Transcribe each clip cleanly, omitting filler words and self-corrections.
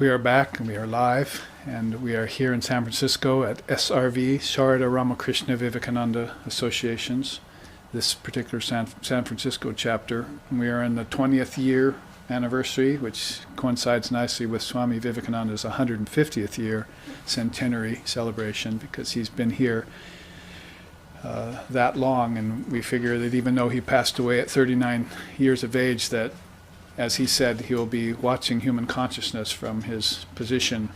We are back and we are live, and we are here in San Francisco at SRV, Sharada Ramakrishna Vivekananda Associations, this particular San Francisco chapter. And we are in the 20th year anniversary, which coincides nicely with Swami Vivekananda's 150th year centenary celebration, because he's been here that long, and we figure that even though he passed away at 39 years of age, that, as he said, he will be watching human consciousness from his position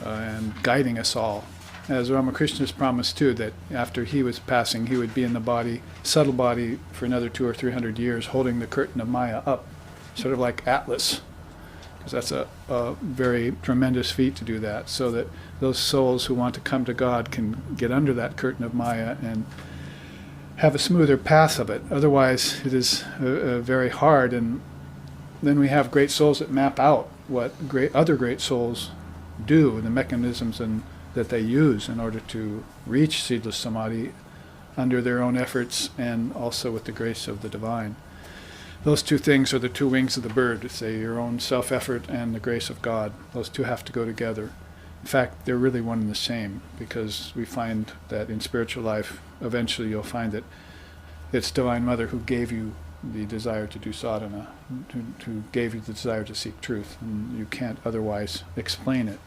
and guiding us all. As Ramakrishna's promised too, that after he was passing, he would be in the body, subtle body, for another 200 or 300 years, holding the curtain of Maya up, sort of like Atlas, because that's a very tremendous feat to do that, so that those souls who want to come to God can get under that curtain of Maya and have a smoother path of it. Otherwise, it is very hard, and then we have great souls that map out what other great souls do, the mechanisms that they use in order to reach seedless samadhi under their own efforts and also with the grace of the divine. Those two things are the two wings of the bird, say your own self-effort and the grace of God. Those two have to go together. In fact, they're really one and the same, because we find that in spiritual life, eventually you'll find that it's Divine Mother who gave you the desire to do sadhana, who gave you the desire to seek truth, and you can't otherwise explain it.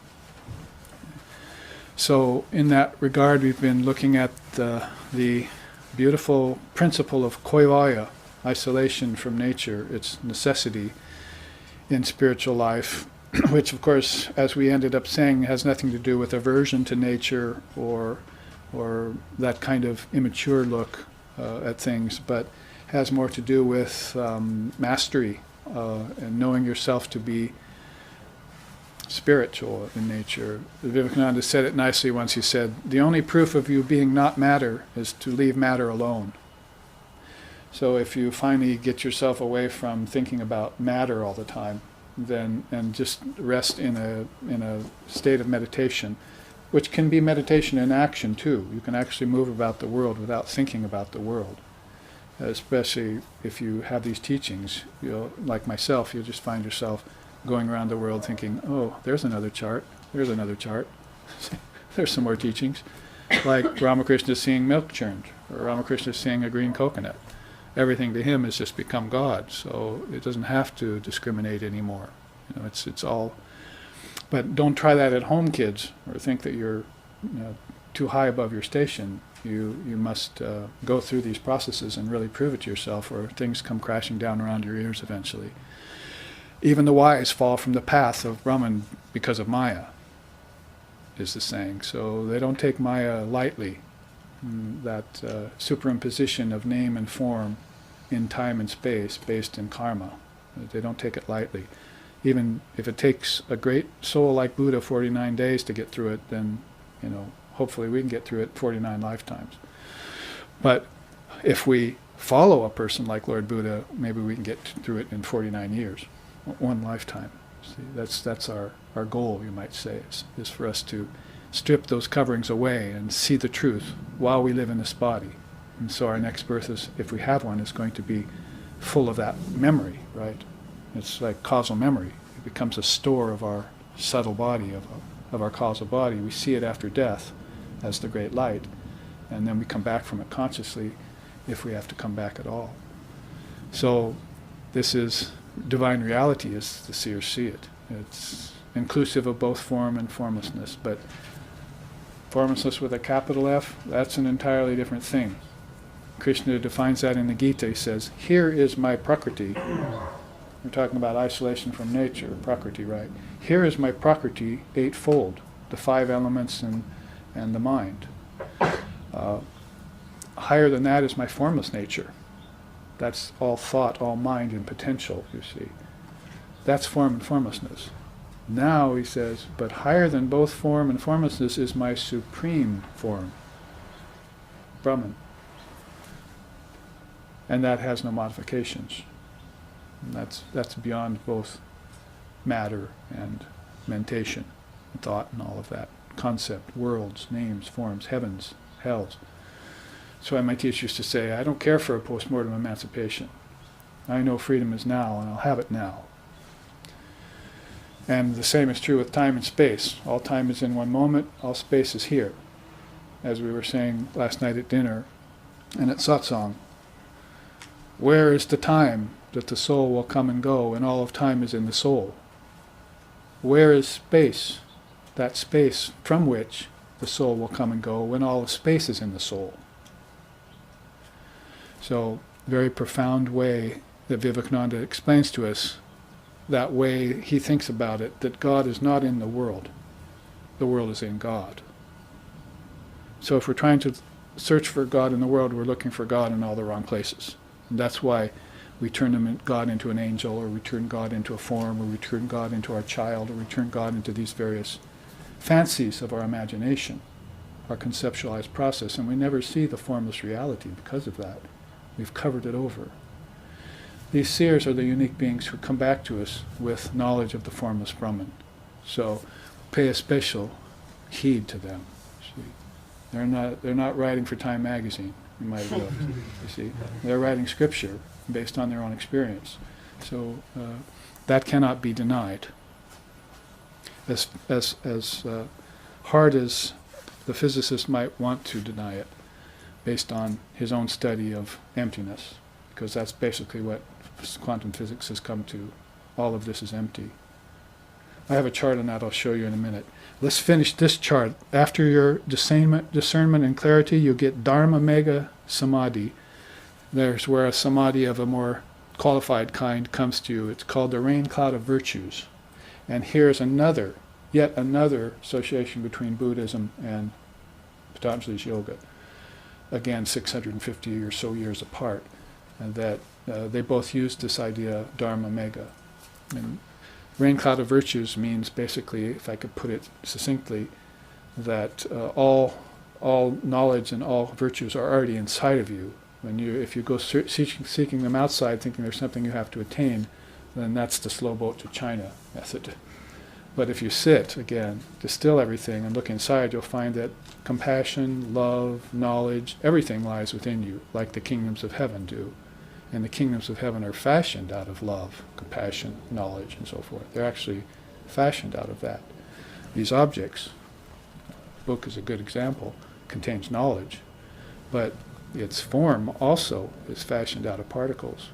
So in that regard, we've been looking at the beautiful principle of koivaya, isolation from nature, its necessity in spiritual life, which of course, as we ended up saying, has nothing to do with aversion to nature or that kind of immature look at things, but has more to do with mastery and knowing yourself to be spiritual in nature. Vivekananda said it nicely once. He said, the only proof of you being not matter is to leave matter alone. So if you finally get yourself away from thinking about matter all the time, then and just rest in a state of meditation, which can be meditation in action too. You can actually move about the world without thinking about the world. Especially if you have these teachings, like myself, you'll just find yourself going around the world thinking, oh, there's another chart, there's another chart, there's some more teachings. Like Ramakrishna seeing milk churned, or Ramakrishna seeing a green coconut. Everything to him has just become God, so it doesn't have to discriminate anymore. It's all. But don't try that at home, kids, or think that you're too high above your station. You must go through these processes and really prove it to yourself, or things come crashing down around your ears eventually. Even the wise fall from the path of Brahman because of Maya, is the saying. So they don't take Maya lightly, that superimposition of name and form in time and space based in karma. They don't take it lightly. Even if it takes a great soul like Buddha 49 days to get through it, then hopefully we can get through it 49 lifetimes. But if we follow a person like Lord Buddha, maybe we can get through it in 49 years, one lifetime. See, that's our goal, you might say, is for us to strip those coverings away and see the truth while we live in this body. And so our next birth, is, if we have one, is going to be full of that memory, right? It's like causal memory. It becomes a store of our subtle body, of our causal body. We see it after death as the great light, and then we come back from it consciously if we have to come back at all. So this is divine reality as the seers see it. It's inclusive of both form and formlessness, but formlessness with a capital F, that's an entirely different thing. Krishna defines that in the Gita. He says, here is my prakriti. We're talking about isolation from nature, prakriti, right? Here is my prakriti eightfold, the five elements and the mind. Higher than that is my formless nature. That's all thought, all mind and potential, you see. That's form and formlessness. Now, he says, but higher than both form and formlessness is my supreme form, Brahman. And that has no modifications. And that's beyond both matter and mentation, thought and all of that. Concept, worlds, names, forms, heavens, hells. That's why my teacher used to say, I don't care for a post-mortem emancipation. I know freedom is now, and I'll have it now. And the same is true with time and space. All time is in one moment, all space is here. As we were saying last night at dinner and at satsang, where is the time that the soul will come and go, and all of time is in the soul? Where is space, that space from which the soul will come and go, when all of space is in the soul? So, very profound way that Vivekananda explains to us that way he thinks about it, that God is not in the world is in God. So if we're trying to search for God in the world, we're looking for God in all the wrong places. And that's why we turn God into an angel, or we turn God into a form, or we turn God into our child, or we turn God into these various fancies of our imagination, our conceptualized process, and we never see the formless reality because of that. We've covered it over. These seers are the unique beings who come back to us with knowledge of the formless Brahman. So pay a special heed to them. See? They're not writing for Time magazine, you might have realized. You see, they're writing scripture based on their own experience. So that cannot be denied. As hard as the physicist might want to deny it, based on his own study of emptiness, because that's basically what quantum physics has come to. All of this is empty. I have a chart on that I'll show you in a minute. Let's finish this chart. After your discernment and clarity, you get Dharma Mega Samadhi. There's where a samadhi of a more qualified kind comes to you. It's called the rain cloud of virtues. And here's yet another association between Buddhism and Patanjali's yoga. Again, 650 or so years apart. And that they both used this idea, Dharma Mega. And rain cloud of virtues means basically, if I could put it succinctly, that all knowledge and all virtues are already inside of you. If you go seeking them outside, thinking there's something you have to attain, then that's the slow boat to China method. But if you sit, again, distill everything and look inside, you'll find that compassion, love, knowledge, everything lies within you, like the kingdoms of heaven do. And the kingdoms of heaven are fashioned out of love, compassion, knowledge, and so forth. They're actually fashioned out of that. These objects, the book is a good example, contains knowledge, but its form also is fashioned out of particles.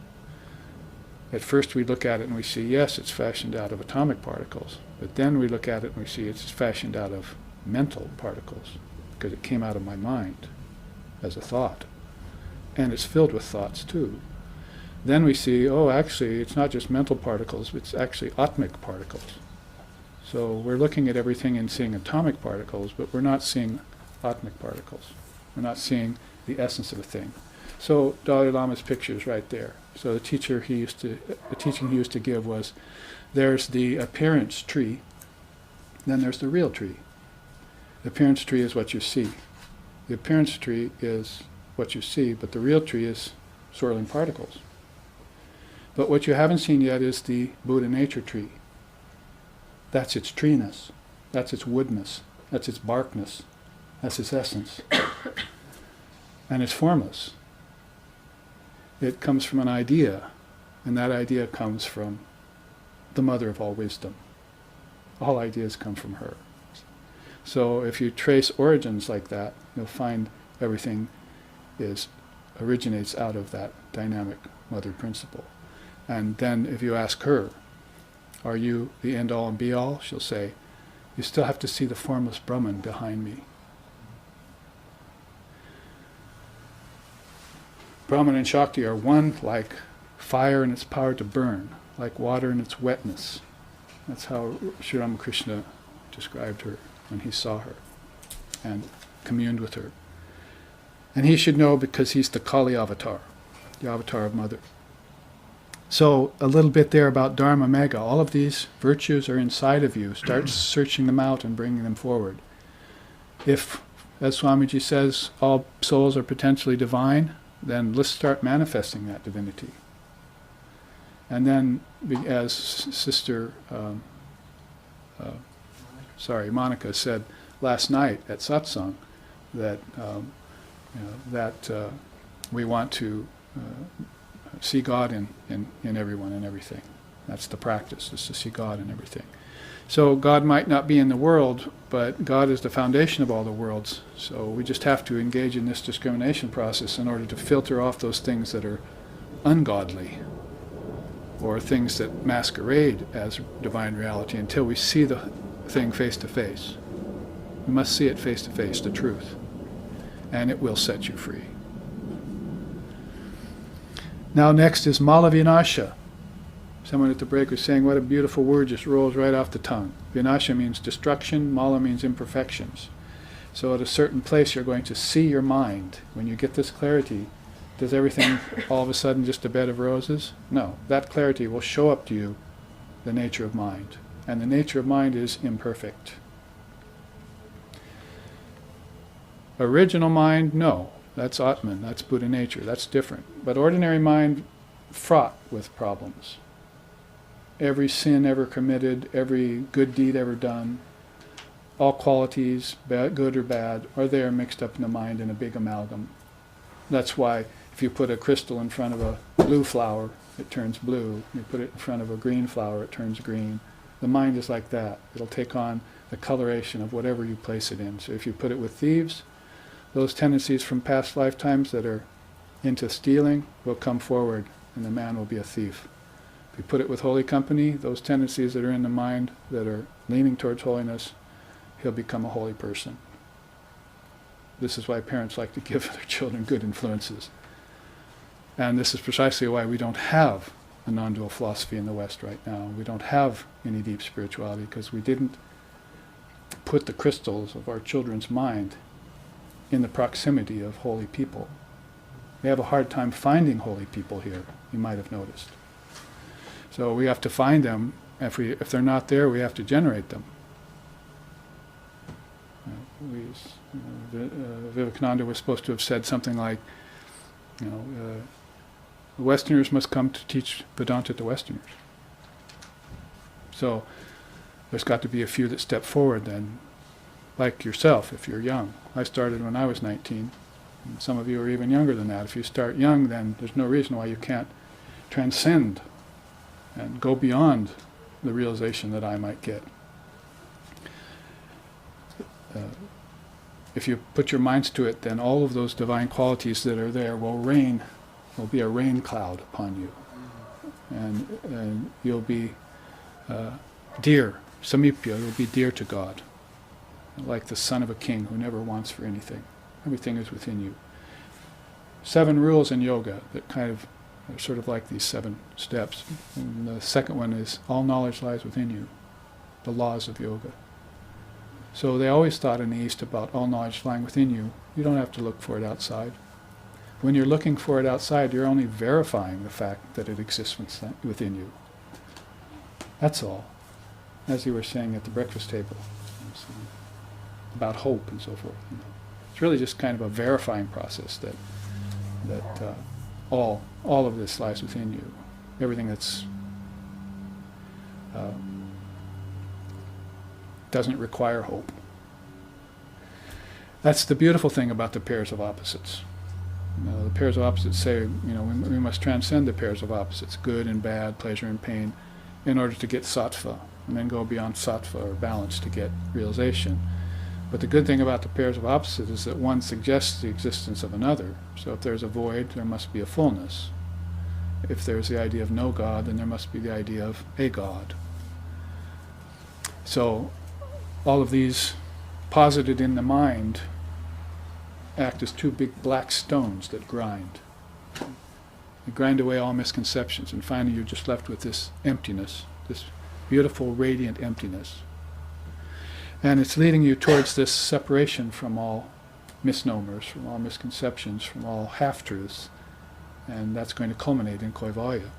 At first we look at it and we see, yes, it's fashioned out of atomic particles, but then we look at it and we see it's fashioned out of mental particles, because it came out of my mind as a thought. And it's filled with thoughts too. Then we see, oh, actually, it's not just mental particles, it's actually atmic particles. So we're looking at everything and seeing atomic particles, but we're not seeing atmic particles. We're not seeing the essence of a thing. So Dalai Lama's picture is right there. So the teaching he used to give was, there's the appearance tree, then there's the real tree. The appearance tree is what you see. The appearance tree is what you see, but the real tree is swirling particles. But what you haven't seen yet is the Buddha nature tree. That's its treeness, that's its woodness, that's its barkness, that's its essence. And it's formless. It comes from an idea, and that idea comes from the mother of all wisdom. All ideas come from her. So if you trace origins like that, you'll find everything originates out of that dynamic mother principle. And then if you ask her, are you the end-all and be-all? She'll say, you still have to see the formless Brahman behind me. Brahman and Shakti are one, like fire in its power to burn, like water in its wetness. That's how Sri Ramakrishna described her when he saw her and communed with her. And he should know because he's the Kali avatar, the avatar of Mother. So a little bit there about Dharma Mega. All of these virtues are inside of you. Start searching them out and bringing them forward. If, as Swamiji says, all souls are potentially divine, then let's start manifesting that divinity. And then, as Sister Monica said last night at satsang, that we want to see God in everyone and everything. That's the practice, is to see God in everything. So God might not be in the world, but God is the foundation of all the worlds. So we just have to engage in this discrimination process in order to filter off those things that are ungodly, or things that masquerade as divine reality, until we see the thing face to face. We must see it face to face, the truth, and it will set you free. Now next is Mala-vinasha. Someone at the break was saying, what a beautiful word, just rolls right off the tongue. Vinasha means destruction, Mala means imperfections. So at a certain place you're going to see your mind. When you get this clarity, does everything all of a sudden just a bed of roses? No. That clarity will show up to you the nature of mind. And the nature of mind is imperfect. Original mind, no. That's Atman, that's Buddha nature, that's different. But ordinary mind, fraught with problems. Every sin ever committed, every good deed ever done, all qualities, bad, good or bad, are there mixed up in the mind in a big amalgam. That's why if you put a crystal in front of a blue flower, it turns blue. You put it in front of a green flower, it turns green. The mind is like that. It'll take on the coloration of whatever you place it in. So if you put it with thieves, those tendencies from past lifetimes that are into stealing will come forward, and the man will be a thief. If you put it with holy company, those tendencies that are in the mind that are leaning towards holiness, he'll become a holy person. This is why parents like to give their children good influences. And this is precisely why we don't have a non-dual philosophy in the West right now. We don't have any deep spirituality, because we didn't put the crystals of our children's mind in the proximity of holy people. We have a hard time finding holy people here, you might have noticed. So we have to find them. If they're not there, we have to generate them. Vivekananda was supposed to have said something like, the Westerners must come to teach Vedanta to Westerners. So there's got to be a few that step forward then, like yourself if you're young. I started when I was 19. And some of you are even younger than that. If you start young, then there's no reason why you can't transcend and go beyond the realization that I might get. If you put your minds to it, then all of those divine qualities that are there will be a rain cloud upon you. And you'll be dear, samipya, you'll be dear to God, like the son of a king who never wants for anything. Everything is within you. 7 rules in yoga that kind of are sort of like these 7 steps. And the second one is, all knowledge lies within you, the laws of yoga. So they always thought in the East about all knowledge lying within you. You don't have to look for it outside. When you're looking for it outside, you're only verifying the fact that it exists within you. That's all. As you were saying at the breakfast table, about hope and so forth. It's really just kind of a verifying process that all of this lies within you. Everything that's doesn't require hope. That's the beautiful thing about the pairs of opposites. The pairs of opposites say, we must transcend the pairs of opposites, good and bad, pleasure and pain, in order to get sattva, and then go beyond sattva or balance to get realization. But the good thing about the pairs of opposites is that one suggests the existence of another. So if there's a void, there must be a fullness. If there's the idea of no God, then there must be the idea of a God. So all of these posited in the mind act as 2 big black stones that grind. They grind away all misconceptions, and finally you're just left with this emptiness, this beautiful, radiant emptiness. And it's leading you towards this separation from all misnomers, from all misconceptions, from all half-truths, and that's going to culminate in Kaivalya.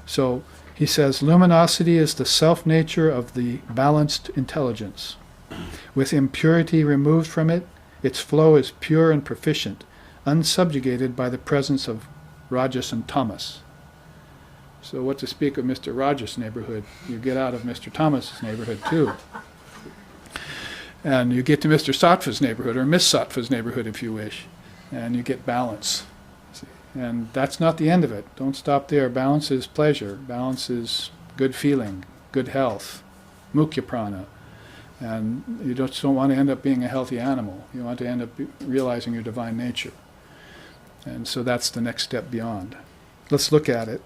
So he says, luminosity is the self-nature of the balanced intelligence. With impurity removed from it, its flow is pure and proficient, unsubjugated by the presence of Rajas and Tamas. So what to speak of Mr. Rajas' neighborhood, you get out of Mr. Tamas's neighborhood too. And you get to Mr. Sattva's neighborhood, or Miss Sattva's neighborhood if you wish, and you get balance. And that's not the end of it. Don't stop there. Balance is pleasure. Balance is good feeling, good health, mukhya prana. And you just don't want to end up being a healthy animal. You want to end up realizing your divine nature. And so that's the next step beyond. Let's look at it.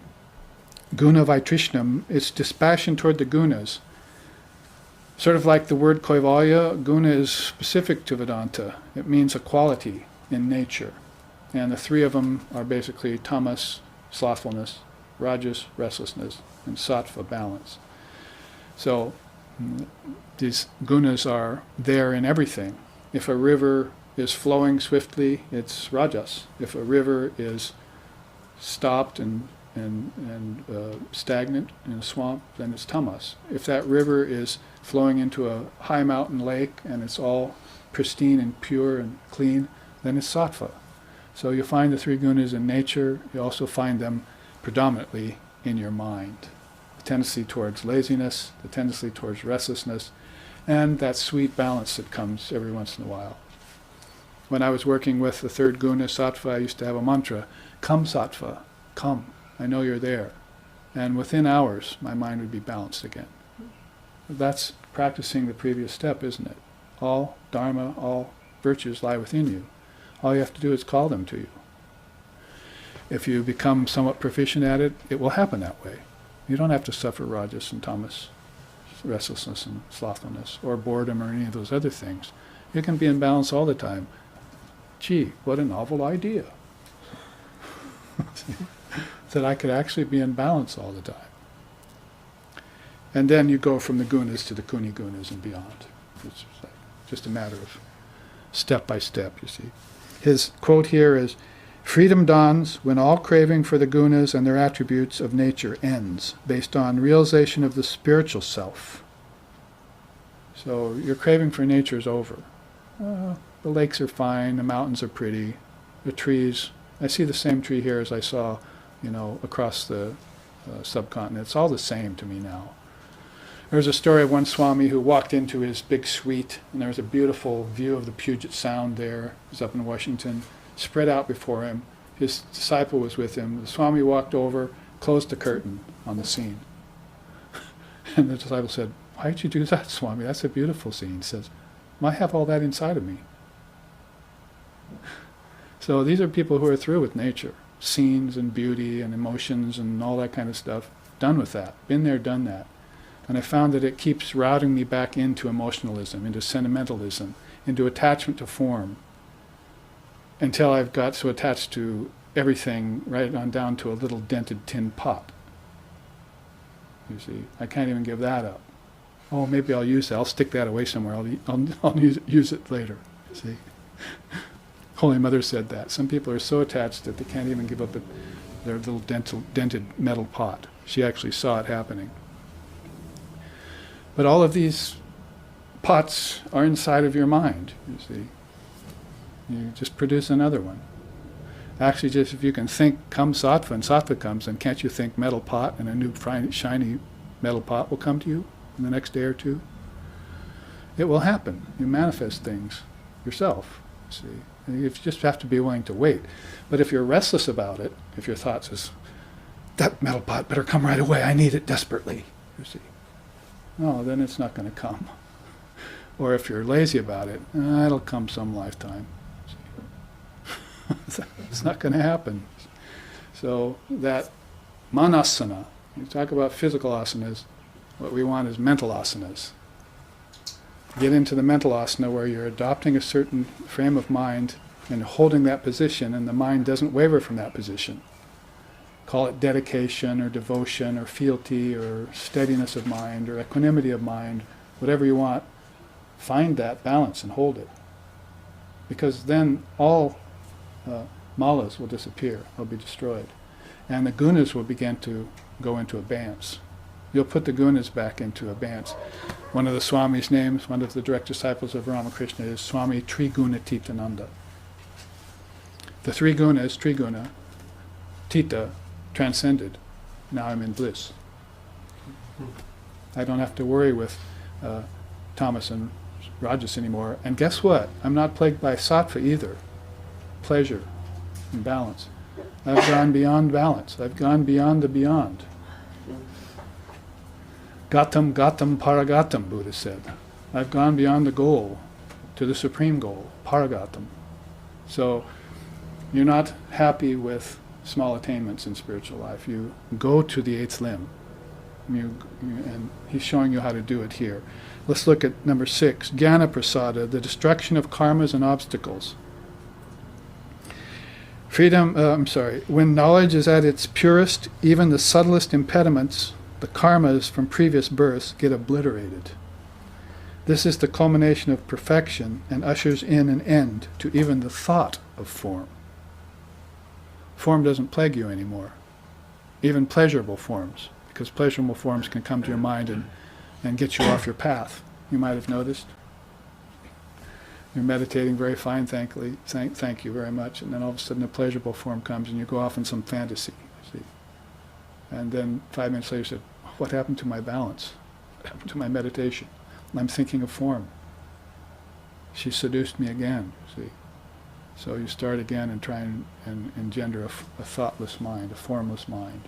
Guna Vaitrishnam is dispassion toward the gunas. Sort of like the word Kaivalya, guna is specific to Vedanta. It means a quality in nature. And the three of them are basically tamas, slothfulness, rajas, restlessness, and sattva, balance. So these gunas are there in everything. If a river is flowing swiftly, it's rajas. If a river is stopped and stagnant in a swamp, then it's tamas. If that river is flowing into a high mountain lake and it's all pristine and pure and clean, then it's sattva. So you find the three gunas in nature. You also find them predominantly in your mind. The tendency towards laziness, the tendency towards restlessness, and that sweet balance that comes every once in a while. When I was working with the third guna, sattva, I used to have a mantra, come sattva, come, I know you're there. And within hours, my mind would be balanced again. That's practicing the previous step, isn't it? All dharma, all virtues lie within you. All you have to do is call them to you. If you become somewhat proficient at it, it will happen that way. You don't have to suffer rajas and tamas, restlessness and slothfulness, or boredom or any of those other things. You can be in balance all the time. Gee, what a novel idea. That I could actually be in balance all the time. And then you go from the gunas to the kuni gunas and beyond. It's just a matter of step by step, you see. His quote here is, freedom dawns when all craving for the gunas and their attributes of nature ends, based on realization of the spiritual self. So your craving for nature is over. The lakes are fine, the mountains are pretty, the trees, I see the same tree here as I saw, across the subcontinent. It's all the same to me now. There's a story of one Swami who walked into his big suite, and there was a beautiful view of the Puget Sound there. It was up in Washington, spread out before him. His disciple was with him. The Swami walked over, closed the curtain on the scene. And the disciple said, why did you do that, Swami? That's a beautiful scene. He says, I have all that inside of me. So these are people who are through with nature. Scenes and beauty and emotions and all that kind of stuff. Done with that. Been there, done that. And I found that it keeps routing me back into emotionalism, into sentimentalism, into attachment to form, until I've got so attached to everything right on down to a little dented tin pot. You see, I can't even give that up. Oh, maybe I'll use that. I'll stick that away somewhere. I'll use it later. See, Holy Mother said that. Some people are so attached that they can't even give up their little dented metal pot. She actually saw it happening. But all of these pots are inside of your mind, you see. You just produce another one. Actually, just if you can think, come sattva, and sattva comes, then can't you think metal pot, and a new shiny metal pot will come to you in the next day or two? It will happen. You manifest things yourself, see. You just have to be willing to wait. But if you're restless about it, if your thought says, that metal pot better come right away, I need it desperately, you see. No, then it's not going to come. Or if you're lazy about it, it'll come some lifetime. It's not going to happen. So that manasana, you talk about physical asanas, what we want is mental asanas. Get into the mental asana where you're adopting a certain frame of mind and holding that position, and the mind doesn't waver from that position. Call it dedication or devotion or fealty or steadiness of mind or equanimity of mind, whatever you want. Find that balance and hold it. Because then all malas will disappear, they'll be destroyed. And the gunas will begin to go into abeyance. You'll put the gunas back into abeyance. One of the Swami's names, one of the direct disciples of Ramakrishna, is Swami Triguna Titananda. The three gunas, Triguna, Tita, transcended. Now I'm in bliss. I don't have to worry with tamas and rajas anymore. And guess what? I'm not plagued by sattva either. Pleasure and balance. I've gone beyond balance. I've gone beyond the beyond. Gatam, gatam, paragatam, Buddha said. I've gone beyond the goal to the supreme goal, paragatam. So you're not happy with small attainments in spiritual life. You go to the eighth limb. And he's showing you how to do it here. Let's look at number 6, Jnana Prasada, the destruction of karmas and obstacles. When knowledge is at its purest, even the subtlest impediments, the karmas from previous births, get obliterated. This is the culmination of perfection and ushers in an end to even the thought of form. Form doesn't plague you anymore, even pleasurable forms, because pleasurable forms can come to your mind and get you off your path. You might have noticed. You're meditating very fine, thank you very much, and then all of a sudden a pleasurable form comes and you go off in some fantasy. See? And then 5 minutes later you said, what happened to my balance? What happened to my meditation? I'm thinking of form. She seduced me again, see. So you start again and try and engender a thoughtless mind, a formless mind.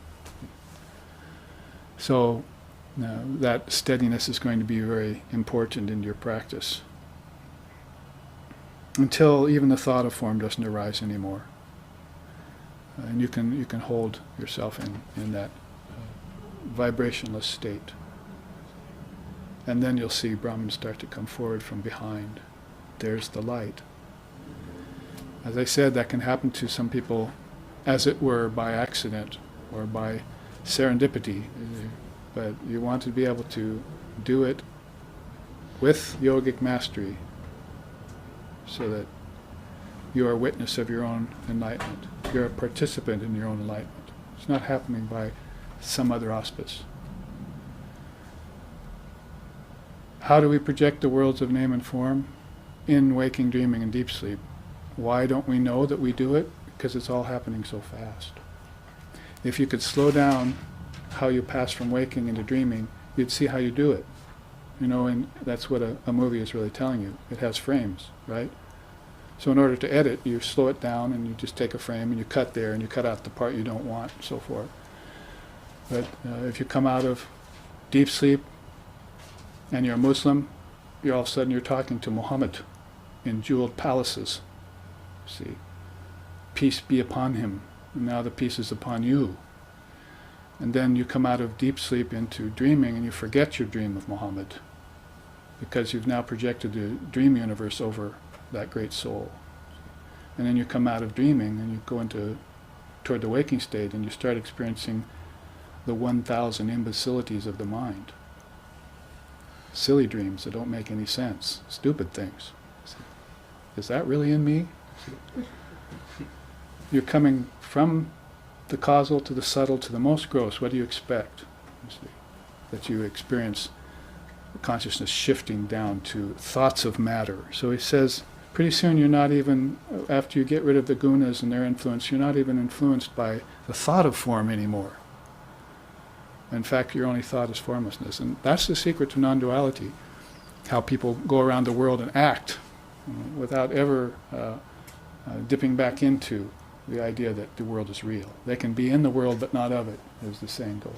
So that steadiness is going to be very important in your practice, until even the thought of form doesn't arise anymore. And you can hold yourself in that vibrationless state. And then you'll see Brahman start to come forward from behind. There's the light. As I said, that can happen to some people, as it were, by accident or by serendipity. But you want to be able to do it with yogic mastery, so that you are a witness of your own enlightenment. You're a participant in your own enlightenment. It's not happening by some other auspice. How do we project the worlds of name and form? In waking, dreaming, and deep sleep. Why don't we know that we do it? Because it's all happening so fast. If you could slow down how you pass from waking into dreaming, you'd see how you do it. You know, and that's what a movie is really telling you. It has frames, right? So in order to edit, you slow it down and you just take a frame and you cut there and you cut out the part you don't want and so forth. But if you come out of deep sleep and you're a Muslim, you're all of a sudden you're talking to Muhammad in jeweled palaces. See, peace be upon him, and now the peace is upon you. And then you come out of deep sleep into dreaming and you forget your dream of Muhammad, because you've now projected the dream universe over that great soul. And then you come out of dreaming and you go toward the waking state and you start experiencing the 1,000 imbecilities of the mind. Silly dreams that don't make any sense, stupid things. Is that really in me? You're coming from the causal to the subtle to the most gross. What do you expect? That you experience consciousness shifting down to thoughts of matter. So he says, pretty soon you're not even, after you get rid of the gunas and their influence, you're not even influenced by the thought of form anymore. In fact, your only thought is formlessness. And that's the secret to non-duality, how people go around the world and act without ever dipping back into the idea that the world is real. They can be in the world but not of it, as the saying goes.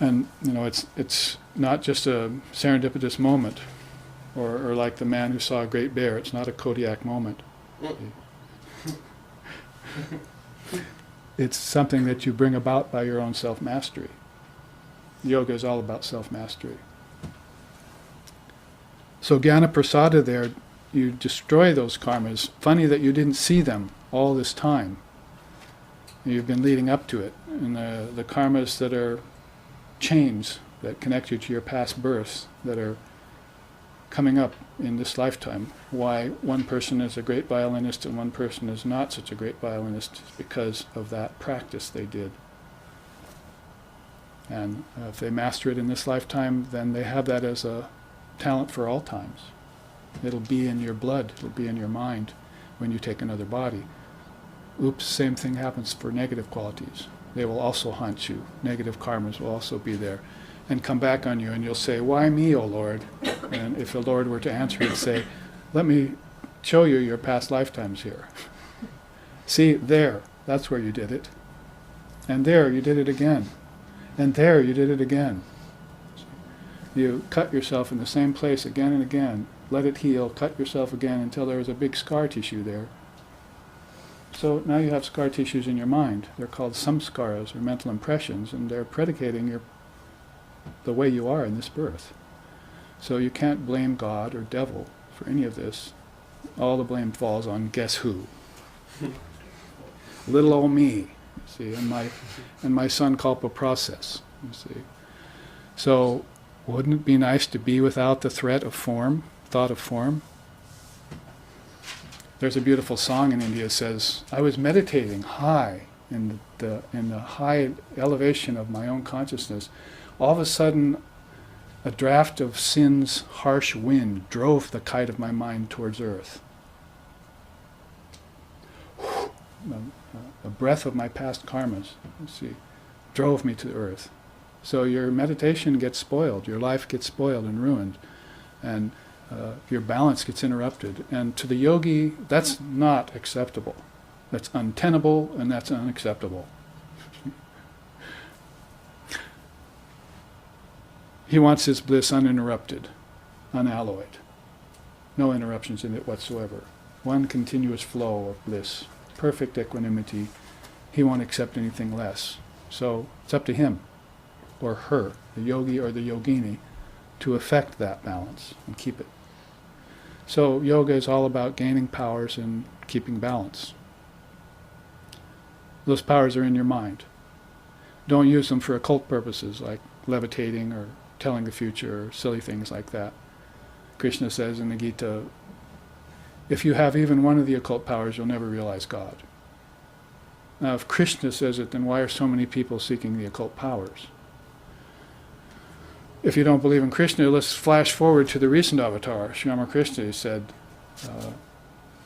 And you know, it's not just a serendipitous moment, or like the man who saw a great bear. It's not a Kodiak moment. It's something that you bring about by your own self-mastery. Yoga is all about self-mastery. So Jnana Prasada there, you destroy those karmas. Funny that you didn't see them all this time. You've been leading up to it. And the karmas that are chains that connect you to your past births, that are coming up in this lifetime. Why one person is a great violinist and one person is not such a great violinist is because of that practice they did. And if they master it in this lifetime, then they have that as a talent for all times. It'll be in your blood, it'll be in your mind when you take another body. Oops, same thing happens for negative qualities. They will also haunt you. Negative karmas will also be there and come back on you, and you'll say, why me, O Lord? And if the Lord were to answer, he'd say, let me show you your past lifetimes here. See, there, that's where you did it. And there, you did it again. And there you did it again. You cut yourself in the same place again and again. Let it heal, cut yourself again until there was a big scar tissue there. So now you have scar tissues in your mind. They're called samskaras, or mental impressions, and they're predicating the way you are in this birth. So you can't blame God or devil for any of this. All the blame falls on guess who? Little old me, you see, and my sankalpa process, you see. So wouldn't it be nice to be without the threat of form, thought of form? There's a beautiful song in India that says, I was meditating high in the high elevation of my own consciousness. All of a sudden, a draft of sin's harsh wind drove the kite of my mind towards earth. A breath of my past karmas, you see, drove me to earth. So your meditation gets spoiled, your life gets spoiled and ruined, and your balance gets interrupted. And to the yogi, that's not acceptable. That's untenable and that's unacceptable. He wants his bliss uninterrupted, unalloyed. No interruptions in it whatsoever. One continuous flow of bliss, perfect equanimity. He won't accept anything less. So it's up to him or her, the yogi or the yogini, to affect that balance and keep it. So yoga is all about gaining powers and keeping balance. Those powers are in your mind. Don't use them for occult purposes like levitating or telling the future or silly things like that. Krishna says in the Gita, if you have even one of the occult powers, you'll never realize God. Now, if Krishna says it, then why are so many people seeking the occult powers? If you don't believe in Krishna, let's flash forward to the recent avatar, Sri Ramakrishna. He said,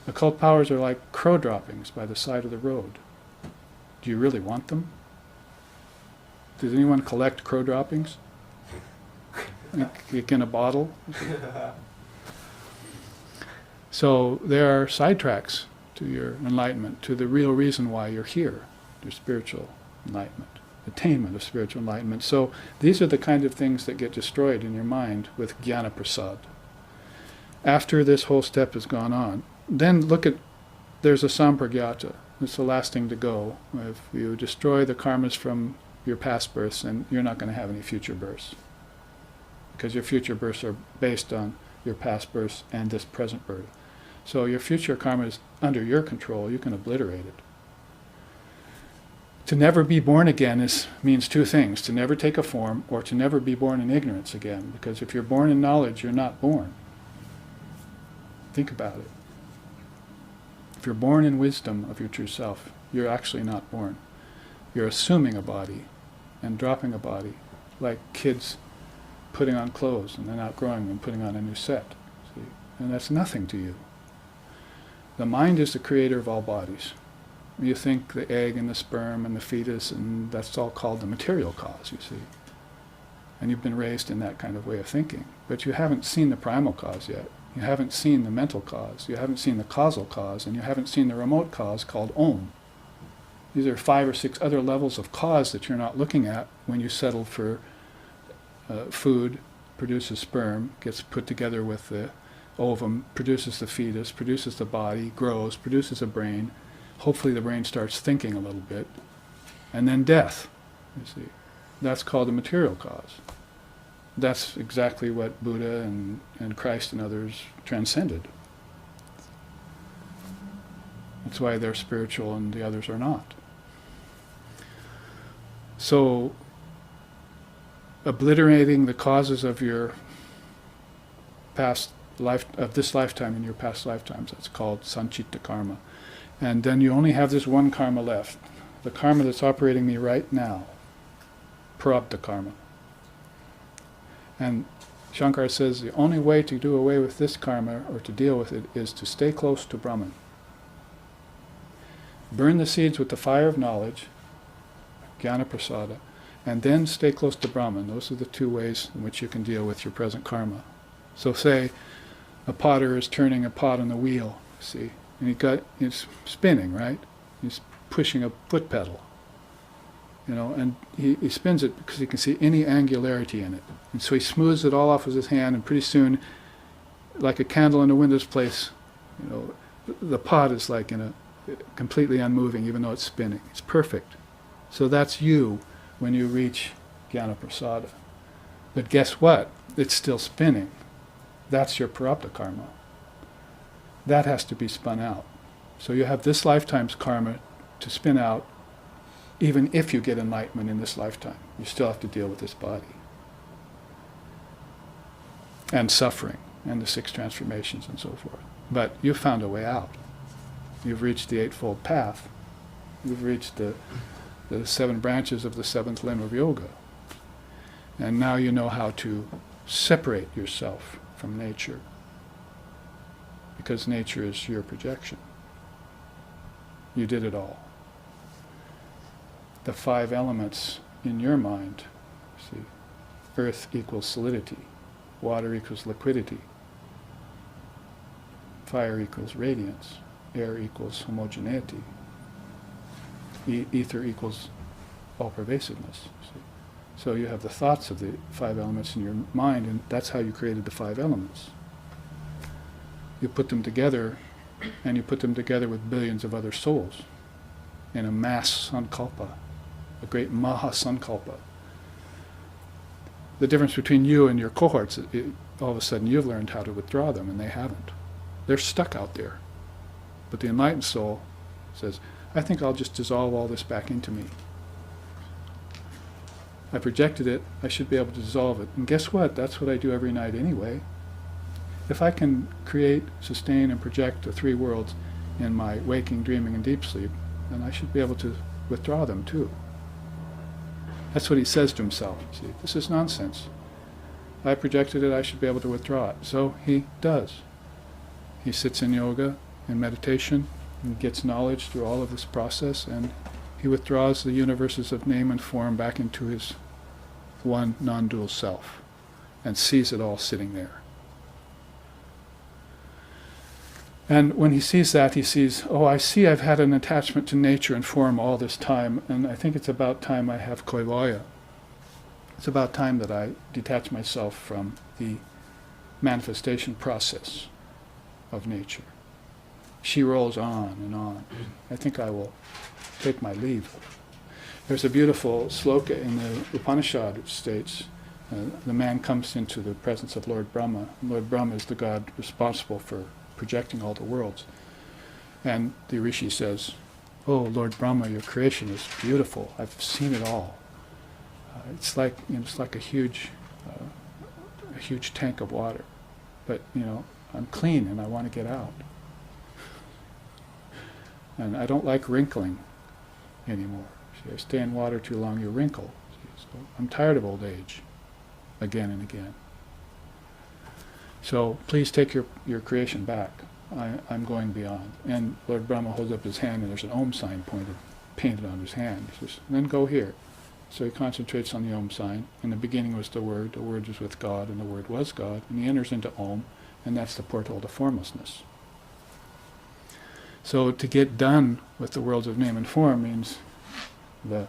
occult powers are like crow droppings by the side of the road. Do you really want them? Does anyone collect crow droppings? Like in a bottle? So there are sidetracks to your enlightenment, to the real reason why you're here, your spiritual enlightenment, attainment of spiritual enlightenment. So these are the kind of things that get destroyed in your mind with jnana prasad. After this whole step has gone on, then look at, there's a sampragyata. It's the last thing to go. If you destroy the karmas from your past births, then you're not going to have any future births. Because your future births are based on your past births and this present birth. So your future karma is under your control. You can obliterate it. To never be born again means two things: to never take a form, or to never be born in ignorance again. Because if you're born in knowledge, you're not born. Think about it. If you're born in wisdom of your true self, you're actually not born. You're assuming a body and dropping a body, like kids putting on clothes and then outgrowing them and putting on a new set. See? And that's nothing to you. The mind is the creator of all bodies. You think the egg and the sperm and the fetus, and that's all called the material cause, you see. And you've been raised in that kind of way of thinking. But you haven't seen the primal cause yet. You haven't seen the mental cause. You haven't seen the causal cause, and you haven't seen the remote cause called Om. These are 5 or 6 other levels of cause that you're not looking at when you settle for food, produces sperm, gets put together with the ovum, produces the fetus, produces the body, grows, produces a brain. Hopefully the brain starts thinking a little bit. And then death, you see. That's called the material cause. That's exactly what Buddha and Christ and others transcended. That's why they're spiritual and the others are not. So, obliterating the causes of your past life, of this lifetime and your past lifetimes, that's called sanchita karma. And then you only have this one karma left, the karma that's operating me right now, prarabdha karma. And Shankara says the only way to do away with this karma, or to deal with it, is to stay close to Brahman. Burn the seeds with the fire of knowledge, jnana prasada, and then stay close to Brahman. Those are the 2 ways in which you can deal with your present karma. So say a potter is turning a pot on the wheel, see, and he's spinning, right? He's pushing a foot pedal. and he spins it because he can see any angularity in it. And so he smooths it all off with his hand, and pretty soon, like a candle in a window's place, the pot is like completely unmoving, even though it's spinning. It's perfect. So that's you when you reach Jnana Prasada. But guess what? It's still spinning. That's your prarabdha karma. That has to be spun out. So you have this lifetime's karma to spin out. Even if you get enlightenment in this lifetime, you still have to deal with this body. And suffering, and the 6 transformations and so forth. But you've found a way out. You've reached the Eightfold Path. You've reached the 7 branches of the 7th limb of yoga. And now you know how to separate yourself from nature. Because nature is your projection. You did it all. The 5 elements in your mind, see, earth equals solidity, water equals liquidity, fire equals radiance, air equals homogeneity, ether equals all pervasiveness. See? So you have the thoughts of the 5 elements in your mind, and that's how you created the 5 elements. You put them together, and you put them together with billions of other souls in a mass sankalpa, a great maha sankalpa. The difference between you and your cohorts, all of a sudden you've learned how to withdraw them, and they haven't. They're stuck out there. But the enlightened soul says, I think I'll just dissolve all this back into me. I projected it, I should be able to dissolve it. And guess what? That's what I do every night anyway. If I can create, sustain, and project the 3 worlds in my waking, dreaming, and deep sleep, then I should be able to withdraw them too. That's what he says to himself. See, this is nonsense. I projected it, I should be able to withdraw it. So he does. He sits in yoga, in meditation, and gets knowledge through all of this process, and he withdraws the universes of name and form back into his one non-dual self, and sees it all sitting there. And when he sees that, he sees, oh, I see I've had an attachment to nature and form all this time, and I think it's about time I have koivaya. It's about time that I detach myself from the manifestation process of nature. She rolls on and on. I think I will take my leave. There's a beautiful sloka in the Upanishad which states, the man comes into the presence of Lord Brahma. Lord Brahma is the god responsible for projecting all the worlds. And the Rishi says, oh, Lord Brahma, your creation is beautiful. I've seen it all. It's like a huge tank of water. But, I'm clean and I want to get out. And I don't like wrinkling anymore. See, I stay in water too long, you wrinkle. See, so I'm tired of old age, again and again. So please take your creation back. I'm going beyond. And Lord Brahma holds up his hand, and there's an Om sign painted on his hand. He says, then go here. So he concentrates on the Om sign. In the beginning was the Word was with God, and the Word was God. And he enters into Om, and that's the portal to formlessness. So to get done with the worlds of name and form means the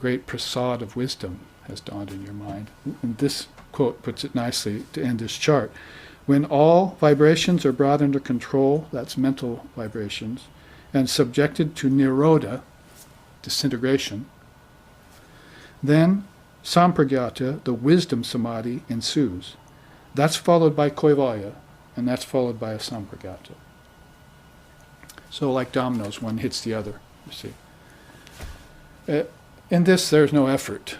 great prasad of wisdom has dawned in your mind. And this quote puts it nicely to end this chart. When all vibrations are brought under control, that's mental vibrations, and subjected to nirodha, disintegration, then sampragyata, the wisdom samadhi, ensues. That's followed by koivaya, and that's followed by a sampragyata. So like dominoes, one hits the other, you see. In this, there's no effort.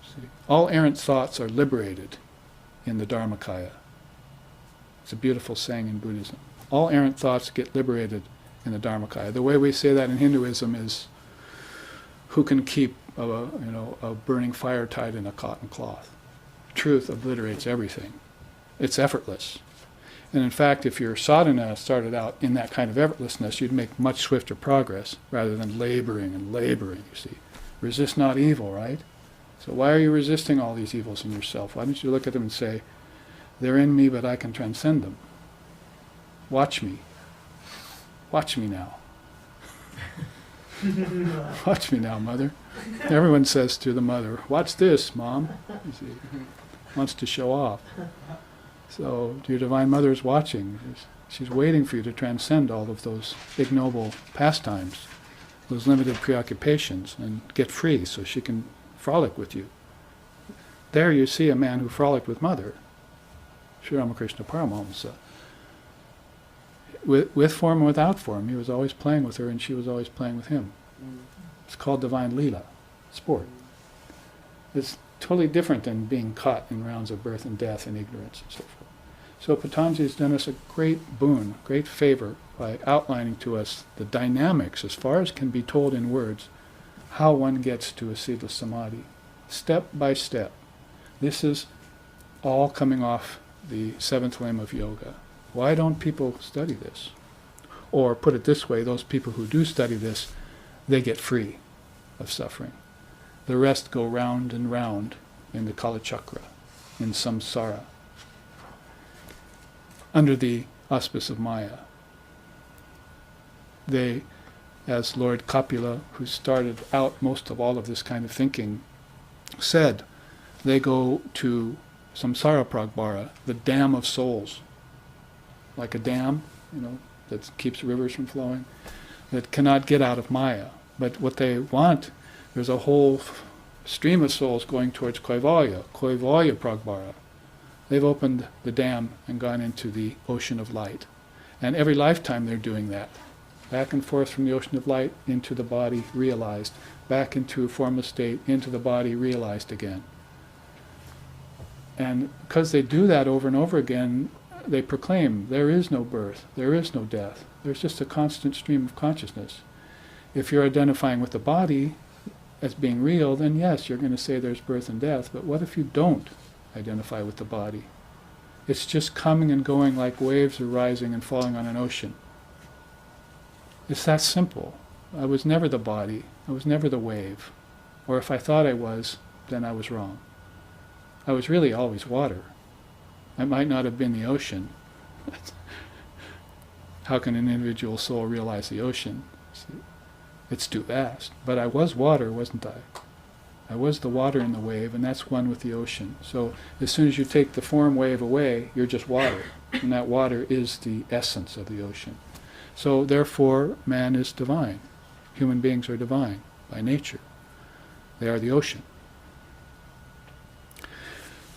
See? All errant thoughts are liberated in the Dharmakaya. It's a beautiful saying in Buddhism. All errant thoughts get liberated in the Dharmakaya. The way we say that in Hinduism is, who can keep a burning fire tied in a cotton cloth? Truth obliterates everything. It's effortless. And in fact, if your sadhana started out in that kind of effortlessness, you'd make much swifter progress rather than laboring, you see. Resist not evil, right? So why are you resisting all these evils in yourself? Why don't you look at them and say, they're in me, but I can transcend them. Watch me. Watch me now. Watch me now, mother. Everyone says to the mother, watch this, mom. You see, wants to show off. So your Divine Mother is watching. She's waiting for you to transcend all of those ignoble pastimes, those limited preoccupations, and get free so she can frolic with you. There you see a man who frolicked with Mother, Sri Ramakrishna Paramahamsa. With form and without form, he was always playing with her and she was always playing with him. It's called divine leela, sport. It's totally different than being caught in rounds of birth and death and ignorance and so forth. So Patanjali's done us a great boon, great favor, by outlining to us the dynamics, as far as can be told in words, how one gets to a seedless samadhi, step by step. This is all coming off the seventh limb of yoga. Why don't people study this? Or put it this way, those people who do study this, they get free of suffering. The rest go round and round in the Kala Chakra, in samsara, under the auspice of Maya. They, as Lord Kapila, who started out most of all of this kind of thinking, said, they go to samsara pragbara, the dam of souls, like a dam, that keeps rivers from flowing, that cannot get out of Maya. But what they want, there's a whole stream of souls going towards Kaivalya pragbara. They've opened the dam and gone into the ocean of light. And every lifetime they're doing that. Back and forth from the ocean of light into the body realized, back into a formless state, into the body realized again. And because they do that over and over again, they proclaim, there is no birth, there is no death, there's just a constant stream of consciousness. If you're identifying with the body as being real, then yes, you're going to say there's birth and death, but what if you don't identify with the body? It's just coming and going like waves are rising and falling on an ocean. It's that simple. I was never the body, I was never the wave. Or if I thought I was, then I was wrong. I was really always water. I might not have been the ocean. How can an individual soul realize the ocean? It's too vast. But I was water, wasn't I? I was the water in the wave, and that's one with the ocean. So as soon as you take the form wave away, you're just water. And that water is the essence of the ocean. So therefore, man is divine. Human beings are divine by nature. They are the ocean.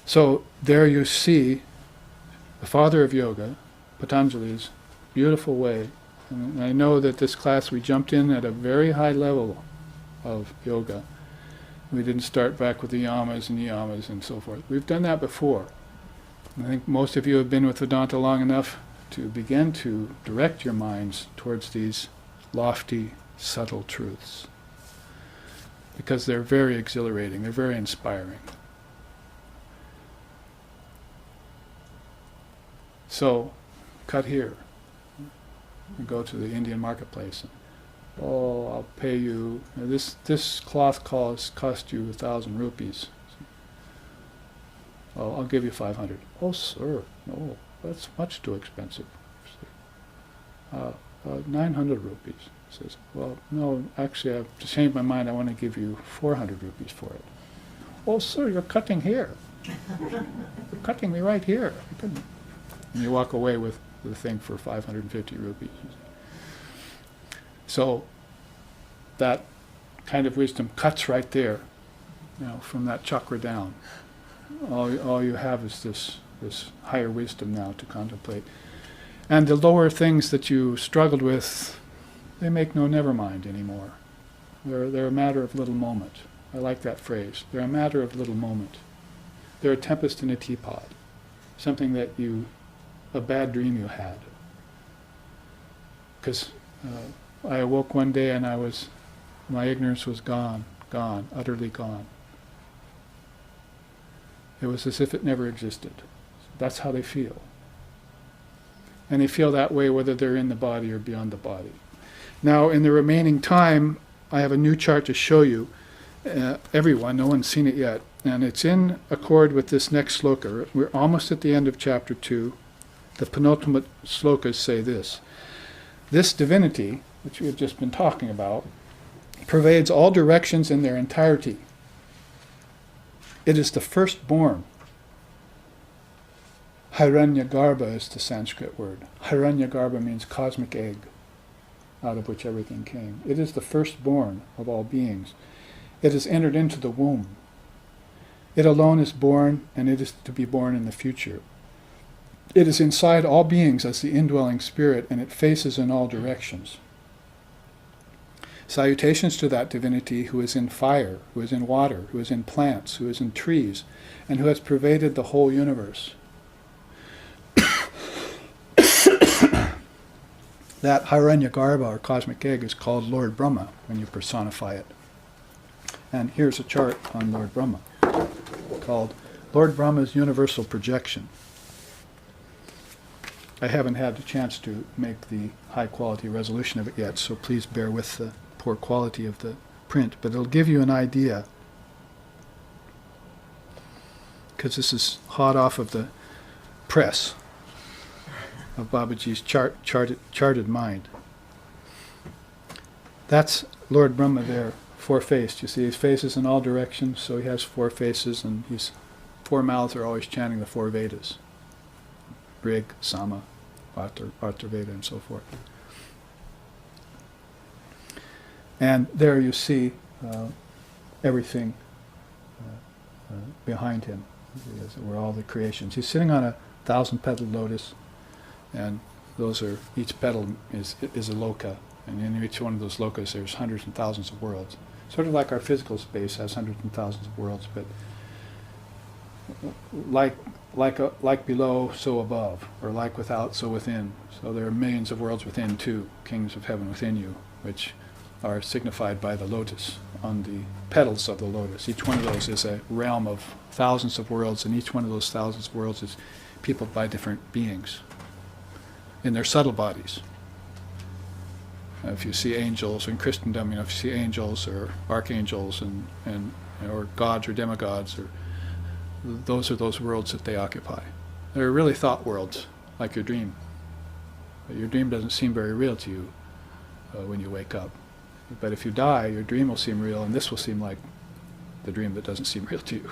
So there you see the father of yoga, Patanjali's beautiful way. And I know that this class we jumped in at a very high level of yoga. We didn't start back with the yamas and niyamas and so forth. We've done that before. I think most of you have been with Vedanta long enough to begin to direct your minds towards these lofty, subtle truths. Because they're very exhilarating, they're very inspiring. So, cut here. And go to the Indian marketplace. And, I'll pay you. This cloth cost you 1,000 rupees. I'll give you 500. Oh, sir, no, that's much too expensive. 900 rupees. He says, well, no, actually, I've changed my mind. I want to give you 400 rupees for it. Oh, sir, you're cutting here. You're cutting me right here. And you walk away with the thing for 550 rupees. So that kind of wisdom cuts right there, from that chakra down. All you have is this higher wisdom now to contemplate. And the lower things that you struggled with, they make no never mind anymore. They're a matter of little moment. I like that phrase. They're a matter of little moment. They're a tempest in a teapot. Something that a bad dream you had. Because I awoke one day and my ignorance was gone, utterly gone. It was as if it never existed. That's how they feel. And they feel that way whether they're in the body or beyond the body. Now, in the remaining time, I have a new chart to show you. Everyone, no one's seen it yet. And it's in accord with this next sloka. We're almost at the end of chapter 2. The penultimate slokas say this. This divinity, which we have just been talking about, pervades all directions in their entirety. It is the firstborn. Hiranyagarbha is the Sanskrit word. Hiranyagarbha means cosmic egg, out of which everything came. It is the firstborn of all beings. It has entered into the womb. It alone is born, and it is to be born in the future. It is inside all beings as the indwelling spirit, and it faces in all directions. Salutations to that divinity who is in fire, who is in water, who is in plants, who is in trees, and who has pervaded the whole universe. That Hiranyagarbha, or cosmic egg, is called Lord Brahma when you personify it. And here's a chart on Lord Brahma called Lord Brahma's Universal Projection. I haven't had the chance to make the high quality resolution of it yet, so please bear with the poor quality of the print, but it'll give you an idea, because this is hot off of the press of Babaji's charted mind. That's Lord Brahma there, four-faced. You see his faces in all directions, so he has four faces, and his four mouths are always chanting the four Vedas. Rig, Sama, Atharvaveda, and so forth. And there you see everything behind him, as it were, all the creations. He's sitting on a 1,000-petaled lotus, and those are, each petal is a loka, and in each one of those lokas there's hundreds and thousands of worlds. Sort of like our physical space has hundreds and thousands of worlds, but like below, so above, or like without, so within. So there are millions of worlds within too, kings of heaven within you, which are signified by the lotus on the petals of the lotus. Each one of those is a realm of thousands of worlds, and each one of those thousands of worlds is peopled by different beings in their subtle bodies. If you see angels in Christendom, if you see angels or archangels and or gods or demigods, or those are those worlds that they occupy. They're really thought worlds, like your dream. But your dream doesn't seem very real to you when you wake up. But if you die, your dream will seem real, and this will seem like the dream that doesn't seem real to you.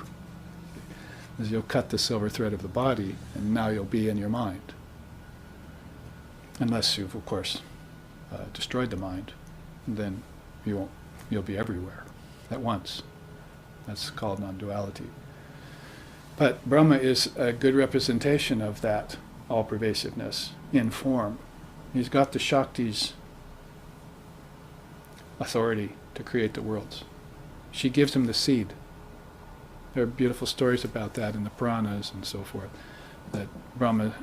As you'll cut the silver thread of the body, and now you'll be in your mind. Unless you've, of course, destroyed the mind, and then you'll be everywhere at once. That's called non-duality. But Brahma is a good representation of that all-pervasiveness in form. He's got the Shakti's authority to create the worlds. She gives him the seed. There are beautiful stories about that in the Puranas and so forth, that Brahma,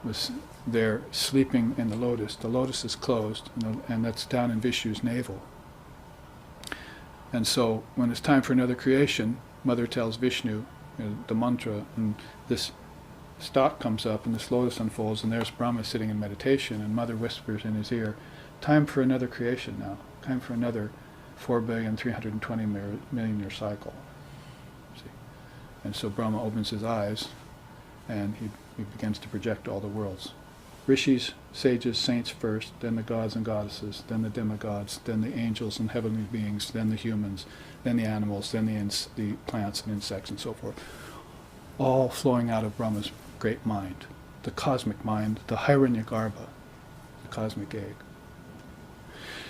was there sleeping in the lotus. The lotus is closed, and that's down in Vishnu's navel. And so when it's time for another creation, Mother tells Vishnu the mantra, and this stalk comes up, and this lotus unfolds, and there's Brahma sitting in meditation, and Mother whispers in his ear, time for another creation now, time for another 4,320,000,000 year cycle. See? And so Brahma opens his eyes, and he begins to project all the worlds. Rishis, sages, saints first, then the gods and goddesses, then the demigods, then the angels and heavenly beings, then the humans, then the animals, then the plants and insects and so forth. All flowing out of Brahma's great mind, the cosmic mind, the Hiranyagarbha, the cosmic egg.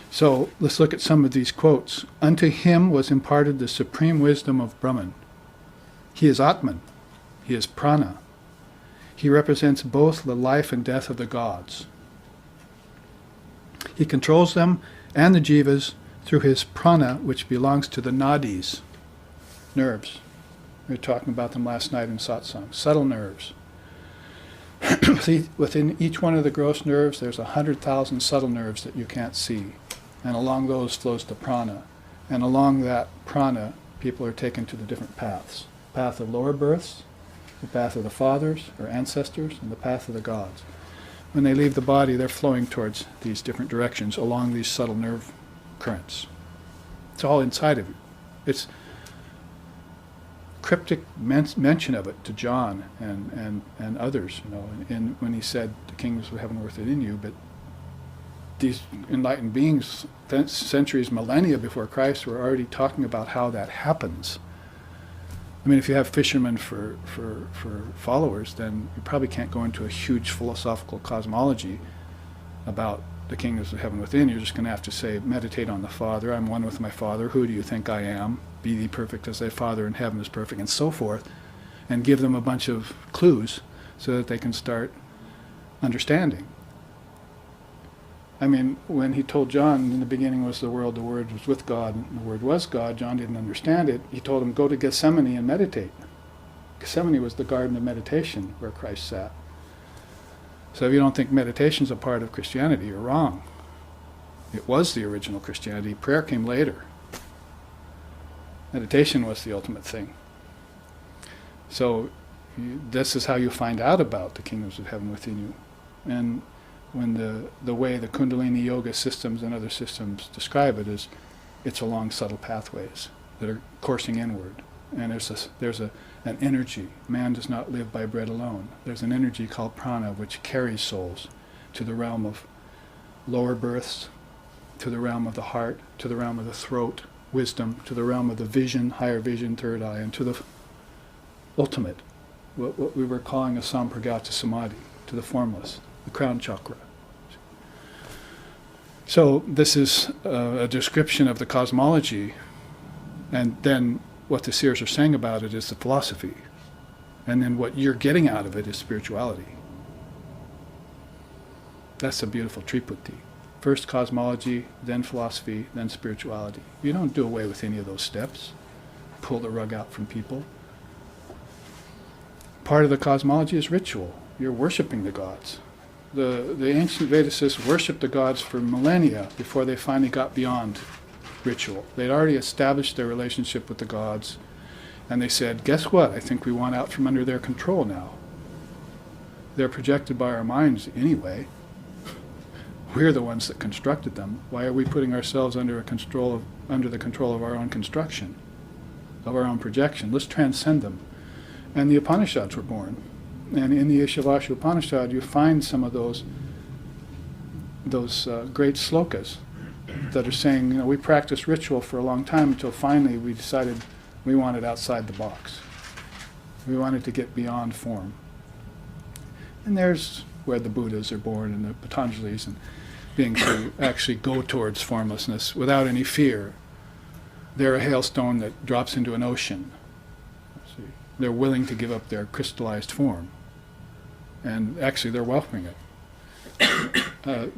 So let's look at some of these quotes. Unto him was imparted the supreme wisdom of Brahman. He is Atman. He is Prana. He represents both the life and death of the gods. He controls them and the jivas through his prana, which belongs to the nadis, nerves. We were talking about them last night in satsang. Subtle nerves. See, within each one of the gross nerves, there's 100,000 subtle nerves that you can't see. And along those flows the prana. And along that prana, people are taken to the different paths. The path of lower births, the path of the fathers or ancestors, and the path of the gods. When they leave the body, they're flowing towards these different directions along these subtle nerve currents. It's all inside of you. It's cryptic mention of it to John and others, when he said the kingdoms of heaven were within you, but these enlightened beings, centuries, millennia before Christ, were already talking about how that happens. I mean, if you have fishermen for followers, then you probably can't go into a huge philosophical cosmology about the kingdoms of heaven within. You're just going to have to say, meditate on the Father. I'm one with my Father. Who do you think I am? Be thee perfect as thy Father in heaven is perfect, and so forth. And give them a bunch of clues so that they can start understanding. I mean, when he told John, in the beginning was the Word was with God, and the Word was God, John didn't understand it. He told him, go to Gethsemane and meditate. Gethsemane was the garden of meditation where Christ sat. So if you don't think meditation is a part of Christianity, you're wrong. It was the original Christianity. Prayer came later. Meditation was the ultimate thing. So this is how you find out about the kingdoms of heaven within you. And when the way the Kundalini Yoga systems and other systems describe it is, it's along subtle pathways that are coursing inward. And there's an energy. Man does not live by bread alone. There's an energy called prana which carries souls to the realm of lower births, to the realm of the heart, to the realm of the throat, wisdom, to the realm of the vision, higher vision, third eye, and to the ultimate, what we were calling a sampragata samadhi, to the formless, the crown chakra. So this is a description of the cosmology, and then what the seers are saying about it is the philosophy, and then what you're getting out of it is spirituality. That's a beautiful triputi. First cosmology, then philosophy, then spirituality. You don't do away with any of those steps, pull the rug out from people. Part of the cosmology is ritual. You're worshipping the gods. The ancient Vedicists worshipped the gods for millennia before they finally got beyond ritual. They'd already established their relationship with the gods, and they said, guess what? I think we want out from under their control now. They're projected by our minds anyway. We're the ones that constructed them. Why are we putting ourselves under the control of our own construction, of our own projection? Let's transcend them. And the Upanishads were born. And in the Shvetashvatara Upanishad, you find some of those great slokas that are saying, you know, we practiced ritual for a long time until finally we decided we wanted outside the box. We wanted to get beyond form. And there's where the Buddhas are born and the Patanjalis, and being to actually go towards formlessness without any fear. They're a hailstone that drops into an ocean. See, they're willing to give up their crystallized form. And actually they're welcoming it.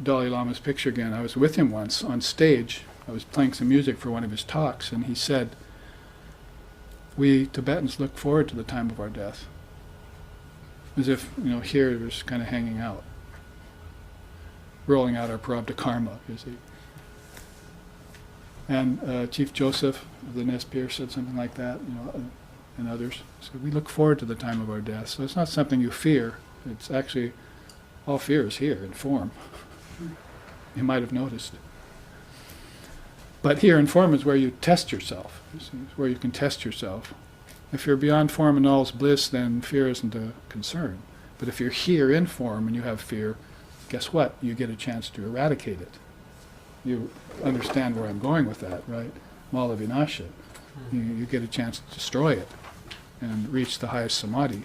Dalai Lama's picture again, I was with him once on stage. I was playing some music for one of his talks, and he said, we Tibetans look forward to the time of our death. As if, you know, here we're just kind of hanging out, rolling out our prarabdha karma, you see. And Chief Joseph of the Nez Perce said something like that, you know, and others. So we look forward to the time of our death. So it's not something you fear. It's actually, all fear is here in form. You might have noticed. But here in form is where you test yourself. You see, it's where you can test yourself. If you're beyond form and all's bliss, then fear isn't a concern. But if you're here in form and you have fear, guess what? You get a chance to eradicate it. You understand where I'm going with that, right? Mala vinasha. You get a chance to destroy it and reach the highest samadhi.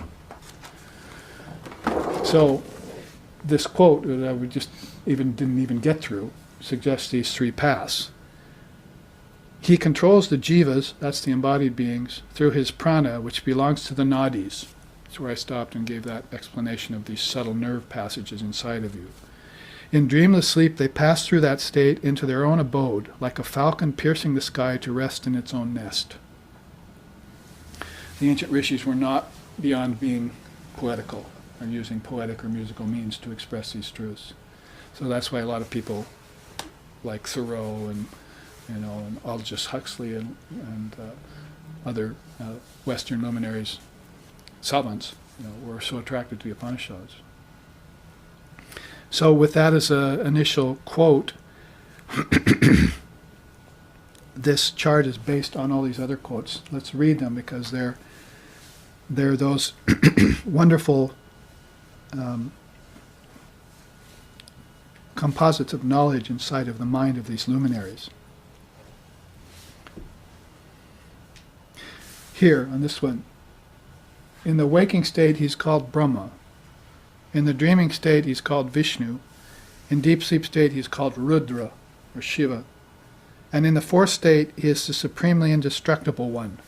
So this quote that I would just didn't even get through suggests these three paths. He controls the jivas, that's the embodied beings, through his prana, which belongs to the nadis. That's where I stopped and gave that explanation of these subtle nerve passages inside of you. In dreamless sleep, they pass through that state into their own abode, like a falcon piercing the sky to rest in its own nest. The ancient rishis were not beyond being poetical, or using poetic or musical means to express these truths. So that's why a lot of people like Thoreau and Aldous Huxley and other Western luminaries, savants, were so attracted to the Upanishads. So with that as an initial quote, this chart is based on all these other quotes. Let's read them because they're those composites of knowledge inside of the mind of these luminaries. Here, on this one, in the waking state he's called Brahma. In the dreaming state he's called Vishnu. In deep sleep state he's called Rudra, or Shiva. And in the fourth state he is the supremely indestructible one.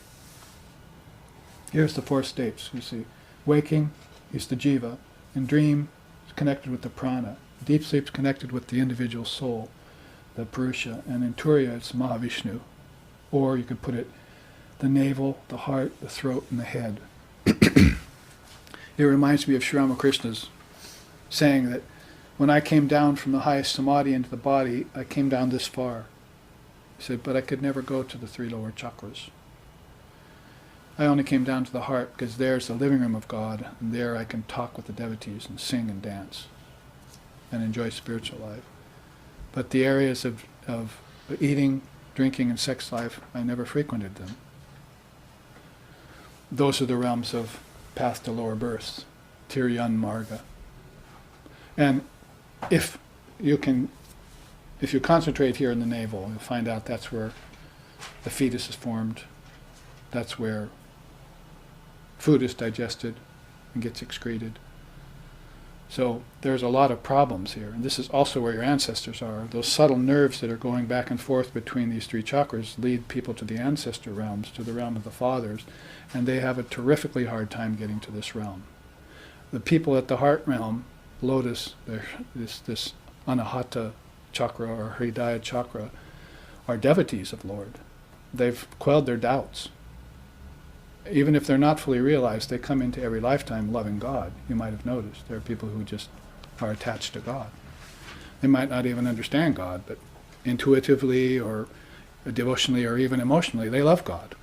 Here's the four states, you see. Waking, he's the jiva. In dream, it's connected with the prana. Deep sleep's connected with the individual soul, the purusha. And in turiya, it's Mahavishnu. Or you could put it, the navel, the heart, the throat, and the head. It reminds me of Sri Ramakrishna's saying that when I came down from the highest samadhi into the body, I came down this far. He said, but I could never go to the three lower chakras. I only came down to the heart because there's the living room of God, and there I can talk with the devotees and sing and dance and enjoy spiritual life. But the areas of eating, drinking, and sex life, I never frequented them. Those are the realms of path to lower births, Tiryan Marga. And if you concentrate here in the navel, you'll find out that's where the fetus is formed. That's where food is digested and gets excreted. So there's a lot of problems here. And this is also where your ancestors are. Those subtle nerves that are going back and forth between these three chakras lead people to the ancestor realms, to the realm of the fathers, and they have a terrifically hard time getting to this realm. The people at the heart realm, lotus, this Anahata chakra or Hridaya chakra, are devotees of Lord. They've quelled their doubts. Even if they're not fully realized, they come into every lifetime loving God. You might have noticed. There are people who just are attached to God. They might not even understand God, but intuitively or devotionally or even emotionally, they love God.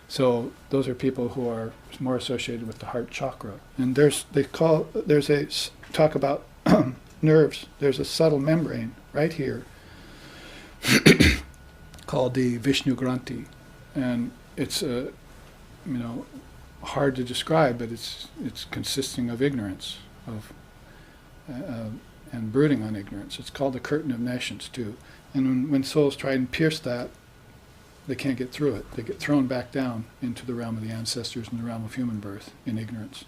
So those are people who are more associated with the heart chakra. And there's a talk about nerves. There's a subtle membrane right here called the Vishnu Granthi, and it's hard to describe, but it's consisting of ignorance and brooding on ignorance. It's called the curtain of nescience too. And when souls try and pierce that, they can't get through it. They get thrown back down into the realm of the ancestors and the realm of human birth in ignorance.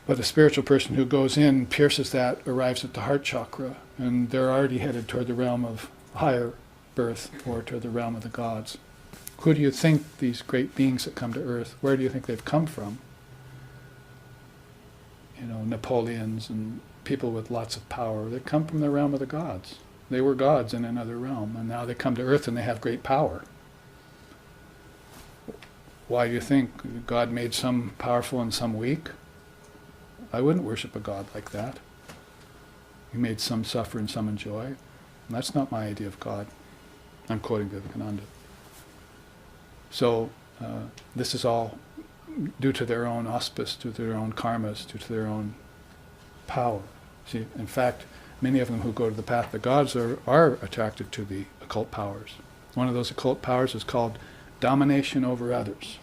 But a spiritual person who goes in, pierces that, arrives at the heart chakra, and they're already headed toward the realm of higher birth or toward the realm of the gods. Who do you think these great beings that come to earth, where do you think they've come from? Napoleons and people with lots of power. They come from the realm of the gods. They were gods in another realm, and now they come to earth and they have great power. Why do you think God made some powerful and some weak? I wouldn't worship a God like that. He made some suffer and some enjoy. And that's not my idea of God. I'm quoting Vivekananda. So this is all due to their own auspice, due to their own karmas, due to their own power. See, in fact, many of them who go to the path of the gods are attracted to the occult powers. One of those occult powers is called domination over others.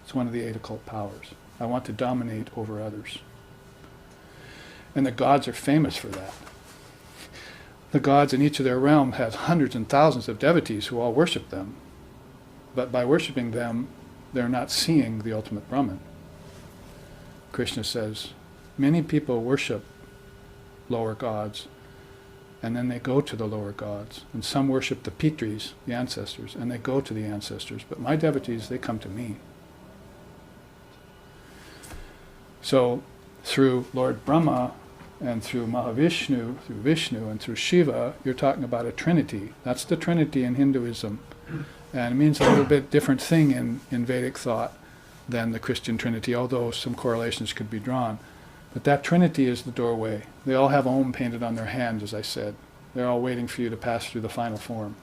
It's one of the 8 occult powers. I want to dominate over others. And the gods are famous for that. The gods in each of their realm have hundreds and thousands of devotees who all worship them. But by worshiping them, they're not seeing the ultimate Brahman. Krishna says, many people worship lower gods, and then they go to the lower gods. And some worship the Pitris, the ancestors, and they go to the ancestors. But my devotees, they come to me. So through Lord Brahma, and through Mahavishnu, through Vishnu, and through Shiva, you're talking about a trinity. That's the trinity in Hinduism. And it means a little bit different thing in Vedic thought than the Christian trinity, although some correlations could be drawn. But that trinity is the doorway. They all have Om painted on their hand, as I said. They're all waiting for you to pass through the final form.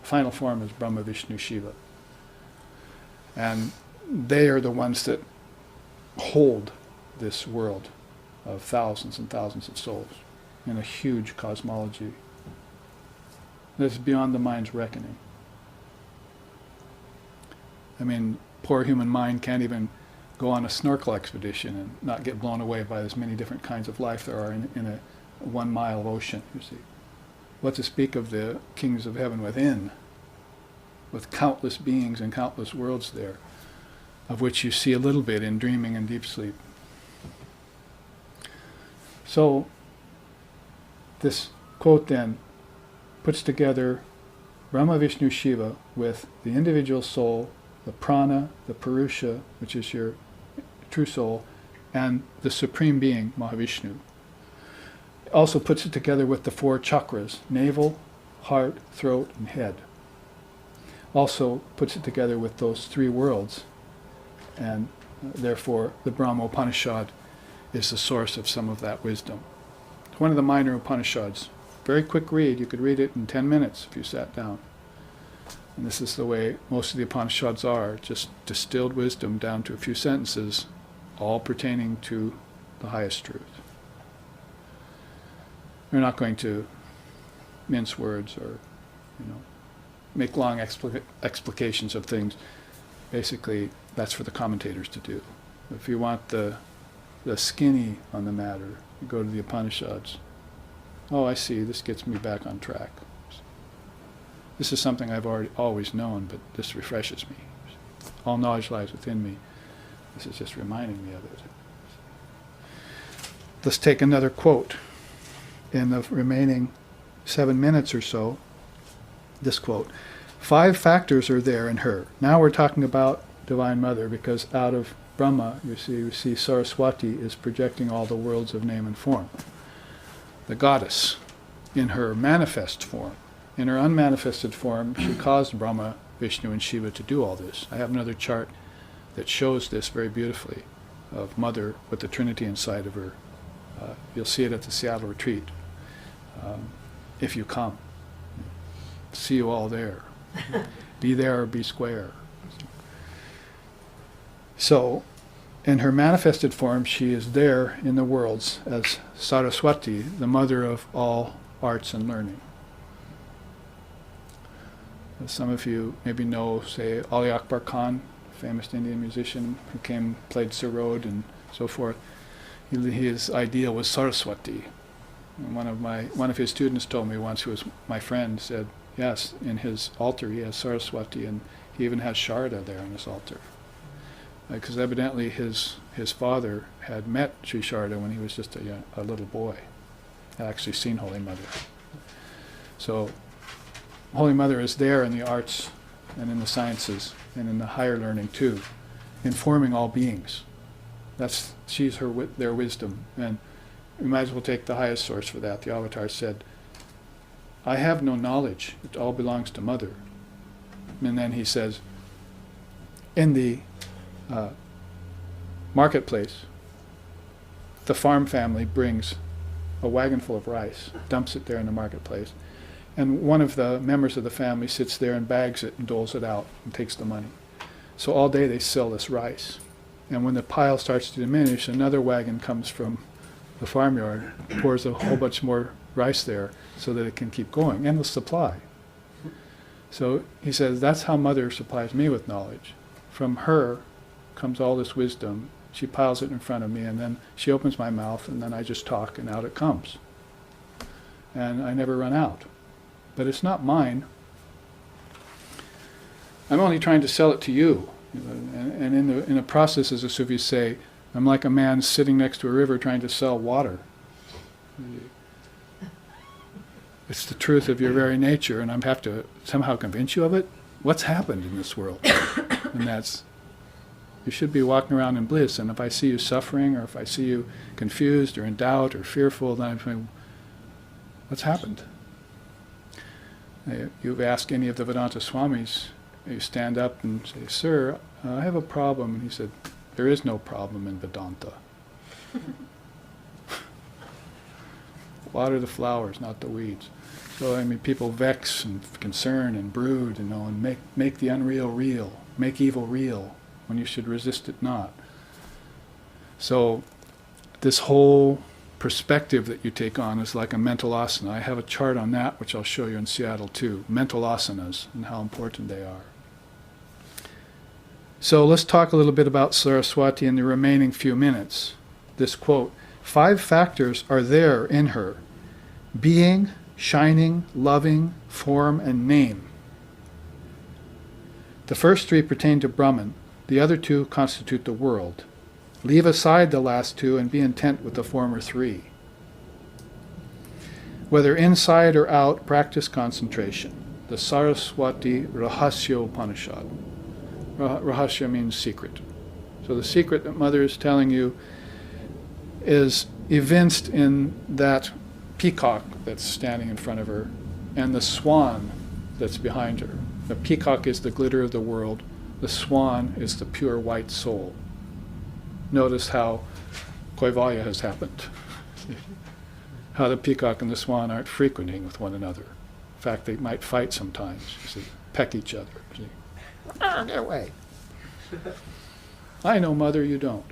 The final form is Brahma, Vishnu, Shiva. And they are the ones that hold this world of thousands and thousands of souls in a huge cosmology that's beyond the mind's reckoning. I mean, poor human mind can't even go on a snorkel expedition and not get blown away by as many different kinds of life there are in a 1 mile of ocean, you see. What to speak of the kings of heaven within, with countless beings and countless worlds there, of which you see a little bit in dreaming and deep sleep. So, this quote then puts together Brahma, Vishnu, Shiva with the individual soul, the prana, the purusha, which is your true soul, and the supreme being, Mahavishnu. It also puts it together with the 4 chakras, navel, heart, throat, and head. Also puts it together with those 3 worlds, and therefore the Brahma Upanishad is the source of some of that wisdom. It's one of the minor Upanishads. Very quick read. You could read it in 10 minutes if you sat down. And this is the way most of the Upanishads are, just distilled wisdom down to a few sentences, all pertaining to the highest truth. We're not going to mince words or, make long explications of things. Basically, that's for the commentators to do. If you want the skinny on the matter, you go to the Upanishads. Oh, I see, this gets me back on track. This is something I've always known, but this refreshes me. All knowledge lies within me. This is just reminding me of it. Let's take another quote. In the remaining 7 minutes or so, this quote. 5 factors are there in her. Now we're talking about Divine Mother, because out of Brahma, you see Saraswati is projecting all the worlds of name and form. The goddess, in her manifest form. In her unmanifested form, she caused Brahma, Vishnu, and Shiva to do all this. I have another chart that shows this very beautifully, of Mother with the Trinity inside of her. You'll see it at the Seattle retreat, if you come. See you all there. Be there or be square. So, in her manifested form, she is there in the worlds as Saraswati, the mother of all arts and learning. As some of you maybe know, say, Ali Akbar Khan, famous Indian musician who played Sarod and so forth. His ideal was Saraswati. And one of his students told me once, who was my friend, said, yes, in his altar he has Saraswati, and he even has Sharda there on his altar. Because evidently his father had met Sri Sharda when he was just a little boy. Had actually seen Holy Mother. So Holy Mother is there in the arts and in the sciences and in the higher learning too, informing all beings. She's their wisdom, and we might as well take the highest source for that. The Avatar said, I have no knowledge, it all belongs to Mother. And then he says, in the marketplace, the farm family brings a wagon full of rice, dumps it there in the marketplace, and one of the members of the family sits there and bags it and doles it out and takes the money. So all day they sell this rice. And when the pile starts to diminish, another wagon comes from the farmyard, pours a whole bunch more rice there so that it can keep going. Endless supply. So he says, that's how Mother supplies me with knowledge. From her comes all this wisdom. She piles it in front of me, and then she opens my mouth, and then I just talk, and out it comes. And I never run out. But it's not mine. I'm only trying to sell it to you. And in the process, as the Sufis say, I'm like a man sitting next to a river trying to sell water. It's the truth of your very nature, and I have to somehow convince you of it. What's happened in this world? And that's, you should be walking around in bliss, and if I see you suffering, or if I see you confused, or in doubt, or fearful, then I'm saying, what's happened? You've asked any of the Vedanta Swamis, you stand up and say, sir, I have a problem. And he said, there is no problem in Vedanta. Water the flowers, not the weeds. So, people vex and concern and brood, and make the unreal real, make evil real, when you should resist it not. So, this whole perspective that you take on is like a mental asana. I have a chart on that, which I'll show you in Seattle too. Mental asanas and how important they are. So let's talk a little bit about Saraswati in the remaining few minutes. This quote, 5 factors are there in her: being, shining, loving, form, and name. The first 3 pertain to Brahman. The other 2 constitute the world. Leave aside the last 2 and be intent with the former 3. Whether inside or out, practice concentration. The Saraswati Rahasya Upanishad. Rahasya means secret. So the secret that Mother is telling you is evinced in that peacock that's standing in front of her and the swan that's behind her. The peacock is the glitter of the world. The swan is the pure white soul. Notice how Kaivalya has happened. How the peacock and the swan aren't frequenting with one another. In fact, they might fight sometimes. You see, peck each other. See. Get away. I know, Mother, you don't.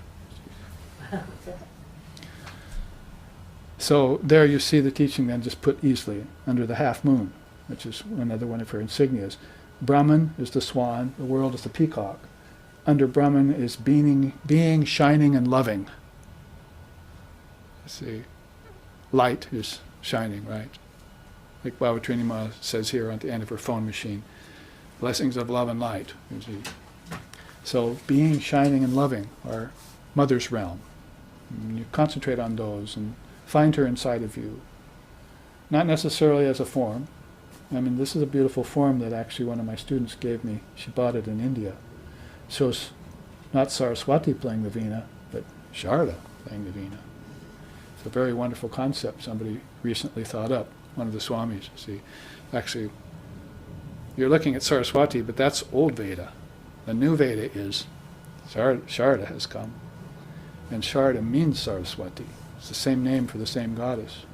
So there you see the teaching then just put easily under the half moon, which is another one of her insignias. Brahman is the swan, the world is the peacock. Under Brahman is being, shining, and loving. You see, light is shining, right? Like Baba Trinima says here at the end of her phone machine, blessings of love and light. You see. So being, shining, and loving are Mother's realm. And you concentrate on those and find her inside of you. Not necessarily as a form. I mean, this is a beautiful form that actually one of my students gave me. She bought it in India. So it's not Saraswati playing the veena, but Sharda playing the veena. It's a very wonderful concept somebody recently thought up, one of the Swamis. See, actually, you're looking at Saraswati, but that's old Veda. The new Veda is Sharda has come. And Sharda means Saraswati. It's the same name for the same goddess.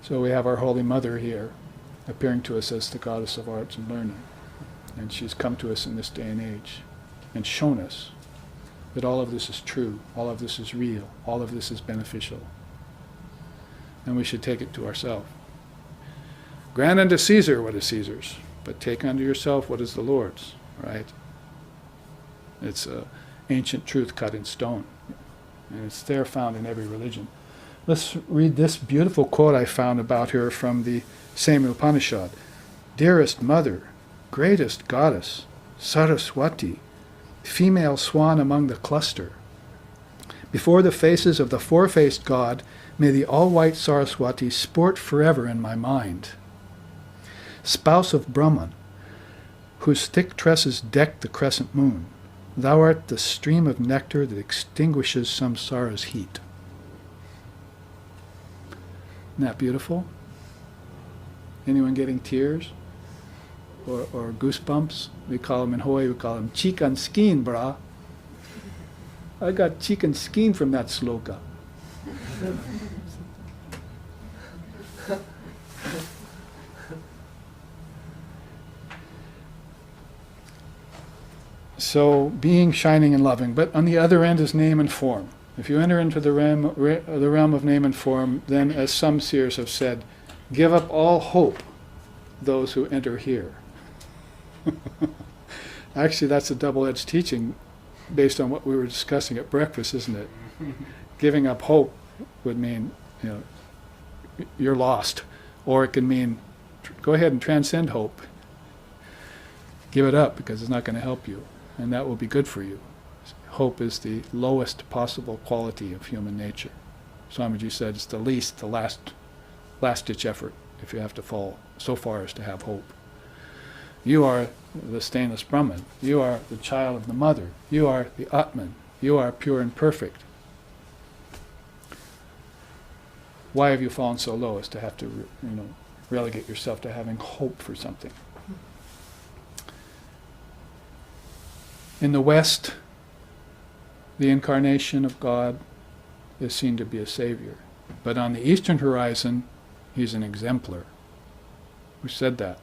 So we have our Holy Mother here, appearing to us as the goddess of arts and learning. And she's come to us in this day and age and shown us that all of this is true, all of this is real, all of this is beneficial. And we should take it to ourselves. Grant unto Caesar what is Caesar's, but take unto yourself what is the Lord's, right? It's an ancient truth cut in stone. And it's there found in every religion. Let's read this beautiful quote I found about her from the same Upanishad. Dearest Mother, greatest goddess, Saraswati, female swan among the cluster. Before the faces of the four-faced God, may the all-white Saraswati sport forever in my mind. Spouse of Brahman, whose thick tresses deck the crescent moon, thou art the stream of nectar that extinguishes samsara's heat. Isn't that beautiful? Anyone getting tears? Or goosebumps? We call them in Hawaii, we call them chicken skin, brah. I got chicken skin from that sloka. So, being, shining, and loving. But on the other end is name and form. If you enter into the realm of name and form, then, as some seers have said, give up all hope, those who enter here. Actually, that's a double-edged teaching based on what we were discussing at breakfast, isn't it? Giving up hope would mean, you're lost. Or it can mean, go ahead and transcend hope. Give it up because it's not going to help you. And that will be good for you. Hope is the lowest possible quality of human nature. Swamiji said it's the least, the last-ditch effort if you have to fall so far as to have hope. You are the stainless Brahman. You are the child of the mother. You are the Atman. You are pure and perfect. Why have you fallen so low as to have to, relegate yourself to having hope for something? In the West, the incarnation of God is seen to be a savior. But on the Eastern horizon, he's an exemplar. Who said that?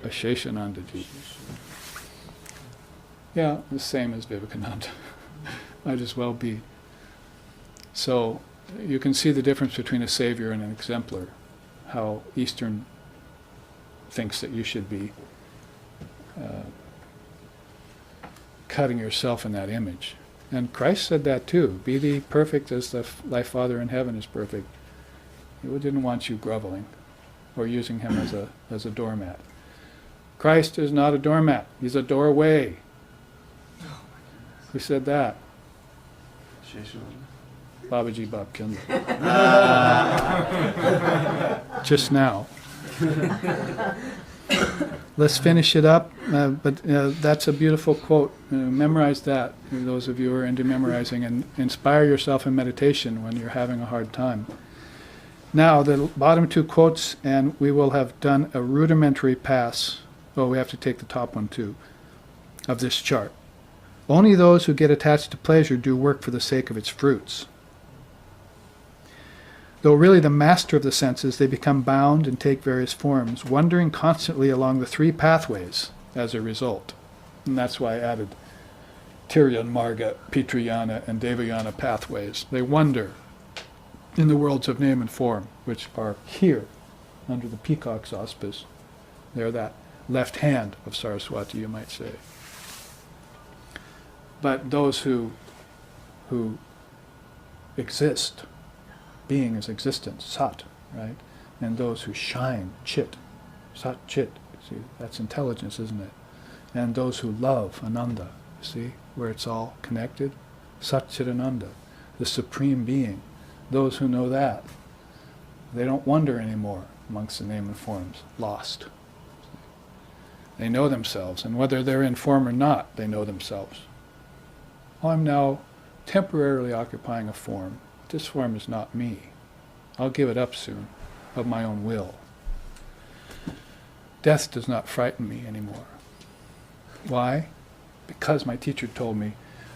Asheshanandaji. Yeah, the same as Vivekananda. Might as well be. So you can see the difference between a savior and an exemplar. How Eastern thinks that you should be cutting yourself in that image. And Christ said that too. Be thee perfect as thy Father in heaven is perfect. He didn't want you groveling or using him as a doormat. Christ is not a doormat. He's a doorway. Who said that? Babaji Bob Kindler. Just now. Let's finish it up, but that's a beautiful quote. Memorize that, those of you who are into memorizing, and inspire yourself in meditation when you're having a hard time. Now, the bottom two quotes, and we will have done a rudimentary pass. Oh, we have to take the top one too, of this chart. Only those who get attached to pleasure do work for the sake of its fruits. Though really the master of the senses, they become bound and take various forms, wandering constantly along the three pathways as a result. And that's why I added Tiryan, Marga, Pitrayana, and Devayana pathways. They wander in the worlds of name and form, which are here, under the peacock's auspice. They're that left hand of Saraswati, you might say. But those who exist, being is existence, sat, right? And those who shine, chit, sat, chit, see, that's intelligence, isn't it? And those who love, ananda, see, where it's all connected, sat, chit, ananda, the supreme being. Those who know that, they don't wander anymore amongst the name and forms, lost. They know themselves, and whether they're in form or not, they know themselves. Oh, I'm now temporarily occupying a form. This form is not me. I'll give it up soon, of my own will. Death does not frighten me anymore. Why? Because my teacher told me,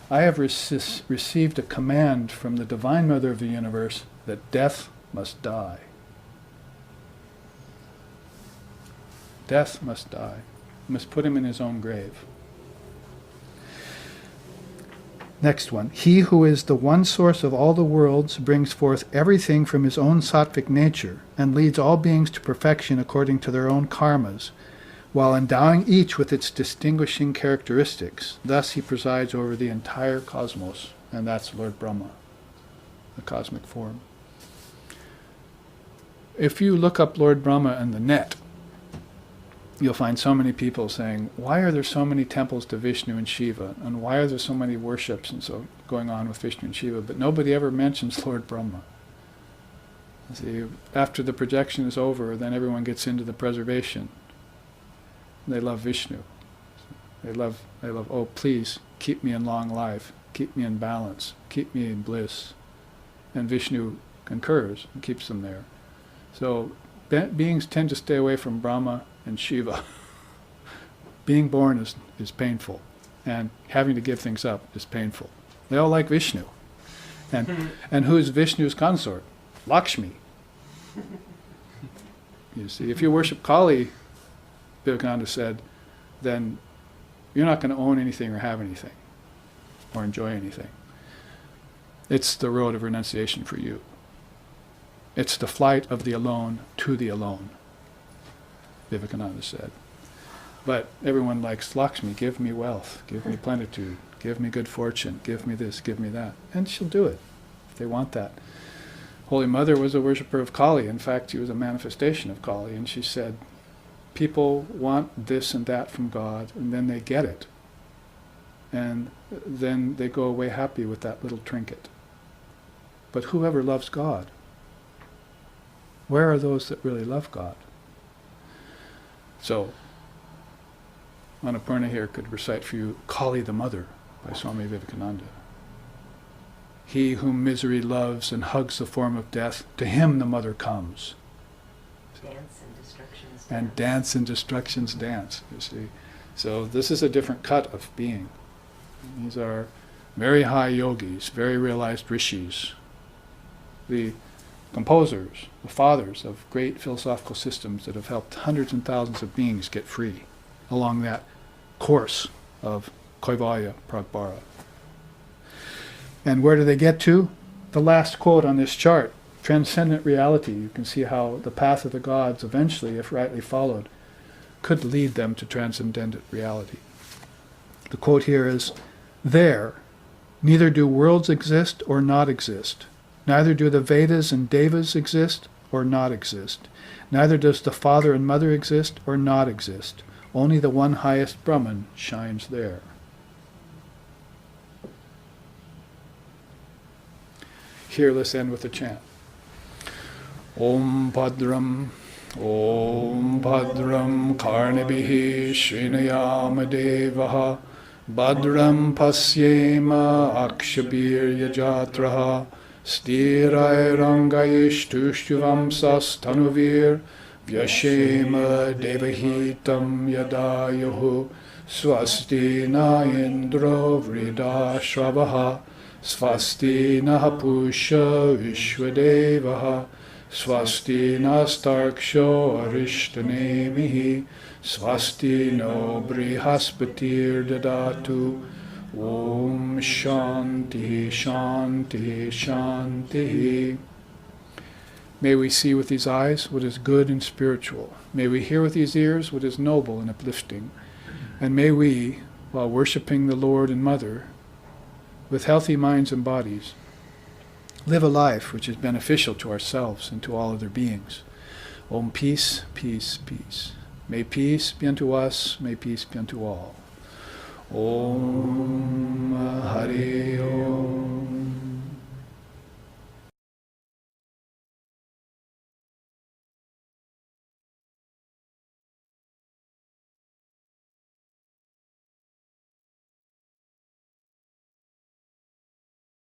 I have received a command from the Divine Mother of the universe that death must die. Death must die. You must put him in his own grave. Next one. He who is the one source of all the worlds brings forth everything from his own sattvic nature and leads all beings to perfection according to their own karmas, while endowing each with its distinguishing characteristics. Thus he presides over the entire cosmos, and that's Lord Brahma, the cosmic form. If you look up Lord Brahma in the net, you'll find so many people saying, why are there so many temples to Vishnu and Shiva? And why are there so many worships and so going on with Vishnu and Shiva? But nobody ever mentions Lord Brahma. See, after the projection is over, then everyone gets into the preservation. They love Vishnu. They love, oh please, keep me in long life, keep me in balance, keep me in bliss. And Vishnu concurs and keeps them there. So beings tend to stay away from Brahma and Shiva. Being born is painful, and having to give things up is painful. They all like Vishnu. And who is Vishnu's consort? Lakshmi. You see, if you worship Kali, Vivekananda said, then you're not going to own anything or have anything or enjoy anything. It's the road of renunciation for you. It's the flight of the alone to the alone, Vivekananda said. But everyone likes Lakshmi. Give me wealth, give me plenitude, give me good fortune, give me this, give me that. And she'll do it if they want that. Holy Mother was a worshipper of Kali. In fact, she was a manifestation of Kali. And she said, people want this and that from God, and then they get it. And then they go away happy with that little trinket. But whoever loves God, where are those that really love God? So, Annapurna here could recite for you Kali the Mother by Swami Vivekananda. He whom misery loves and hugs the form of death, to him the mother comes. Dance and destruction's dance. And dance and destruction's dance, you see. So this is a different cut of being. These are very high yogis, very realized rishis, the composers, the fathers of great philosophical systems that have helped hundreds and thousands of beings get free along that course of Kaivalya Pragbara. And where do they get to? The last quote on this chart, transcendent reality. You can see how the path of the gods eventually, if rightly followed, could lead them to transcendent reality. The quote here is, "There, neither do worlds exist or not exist. Neither do the Vedas and Devas exist or not exist. Neither does the father and mother exist or not exist. Only the one highest Brahman shines there." Here, let's end with a chant. Om Bhadram Karnibhihi Srinayama Devaha Bhadram Pasyema Akshabir Yajatraha Stirairangayishtushtuvam Sastanuvir Vyashema Devahitam Yadayahu Swasti na Indro Vridashravaha Swasti na Pusha Vishwadevaha Swasti nastarksho arishtanemihi Swasti no brihaspatir dadatu Om Shanti Shanti Shanti. May we see with these eyes what is good and spiritual. May we hear with these ears what is noble and uplifting. And may we, while worshipping the Lord and Mother, with healthy minds and bodies, live a life which is beneficial to ourselves and to all other beings. Om, peace, peace, peace. May peace be unto us, may peace be unto all. Om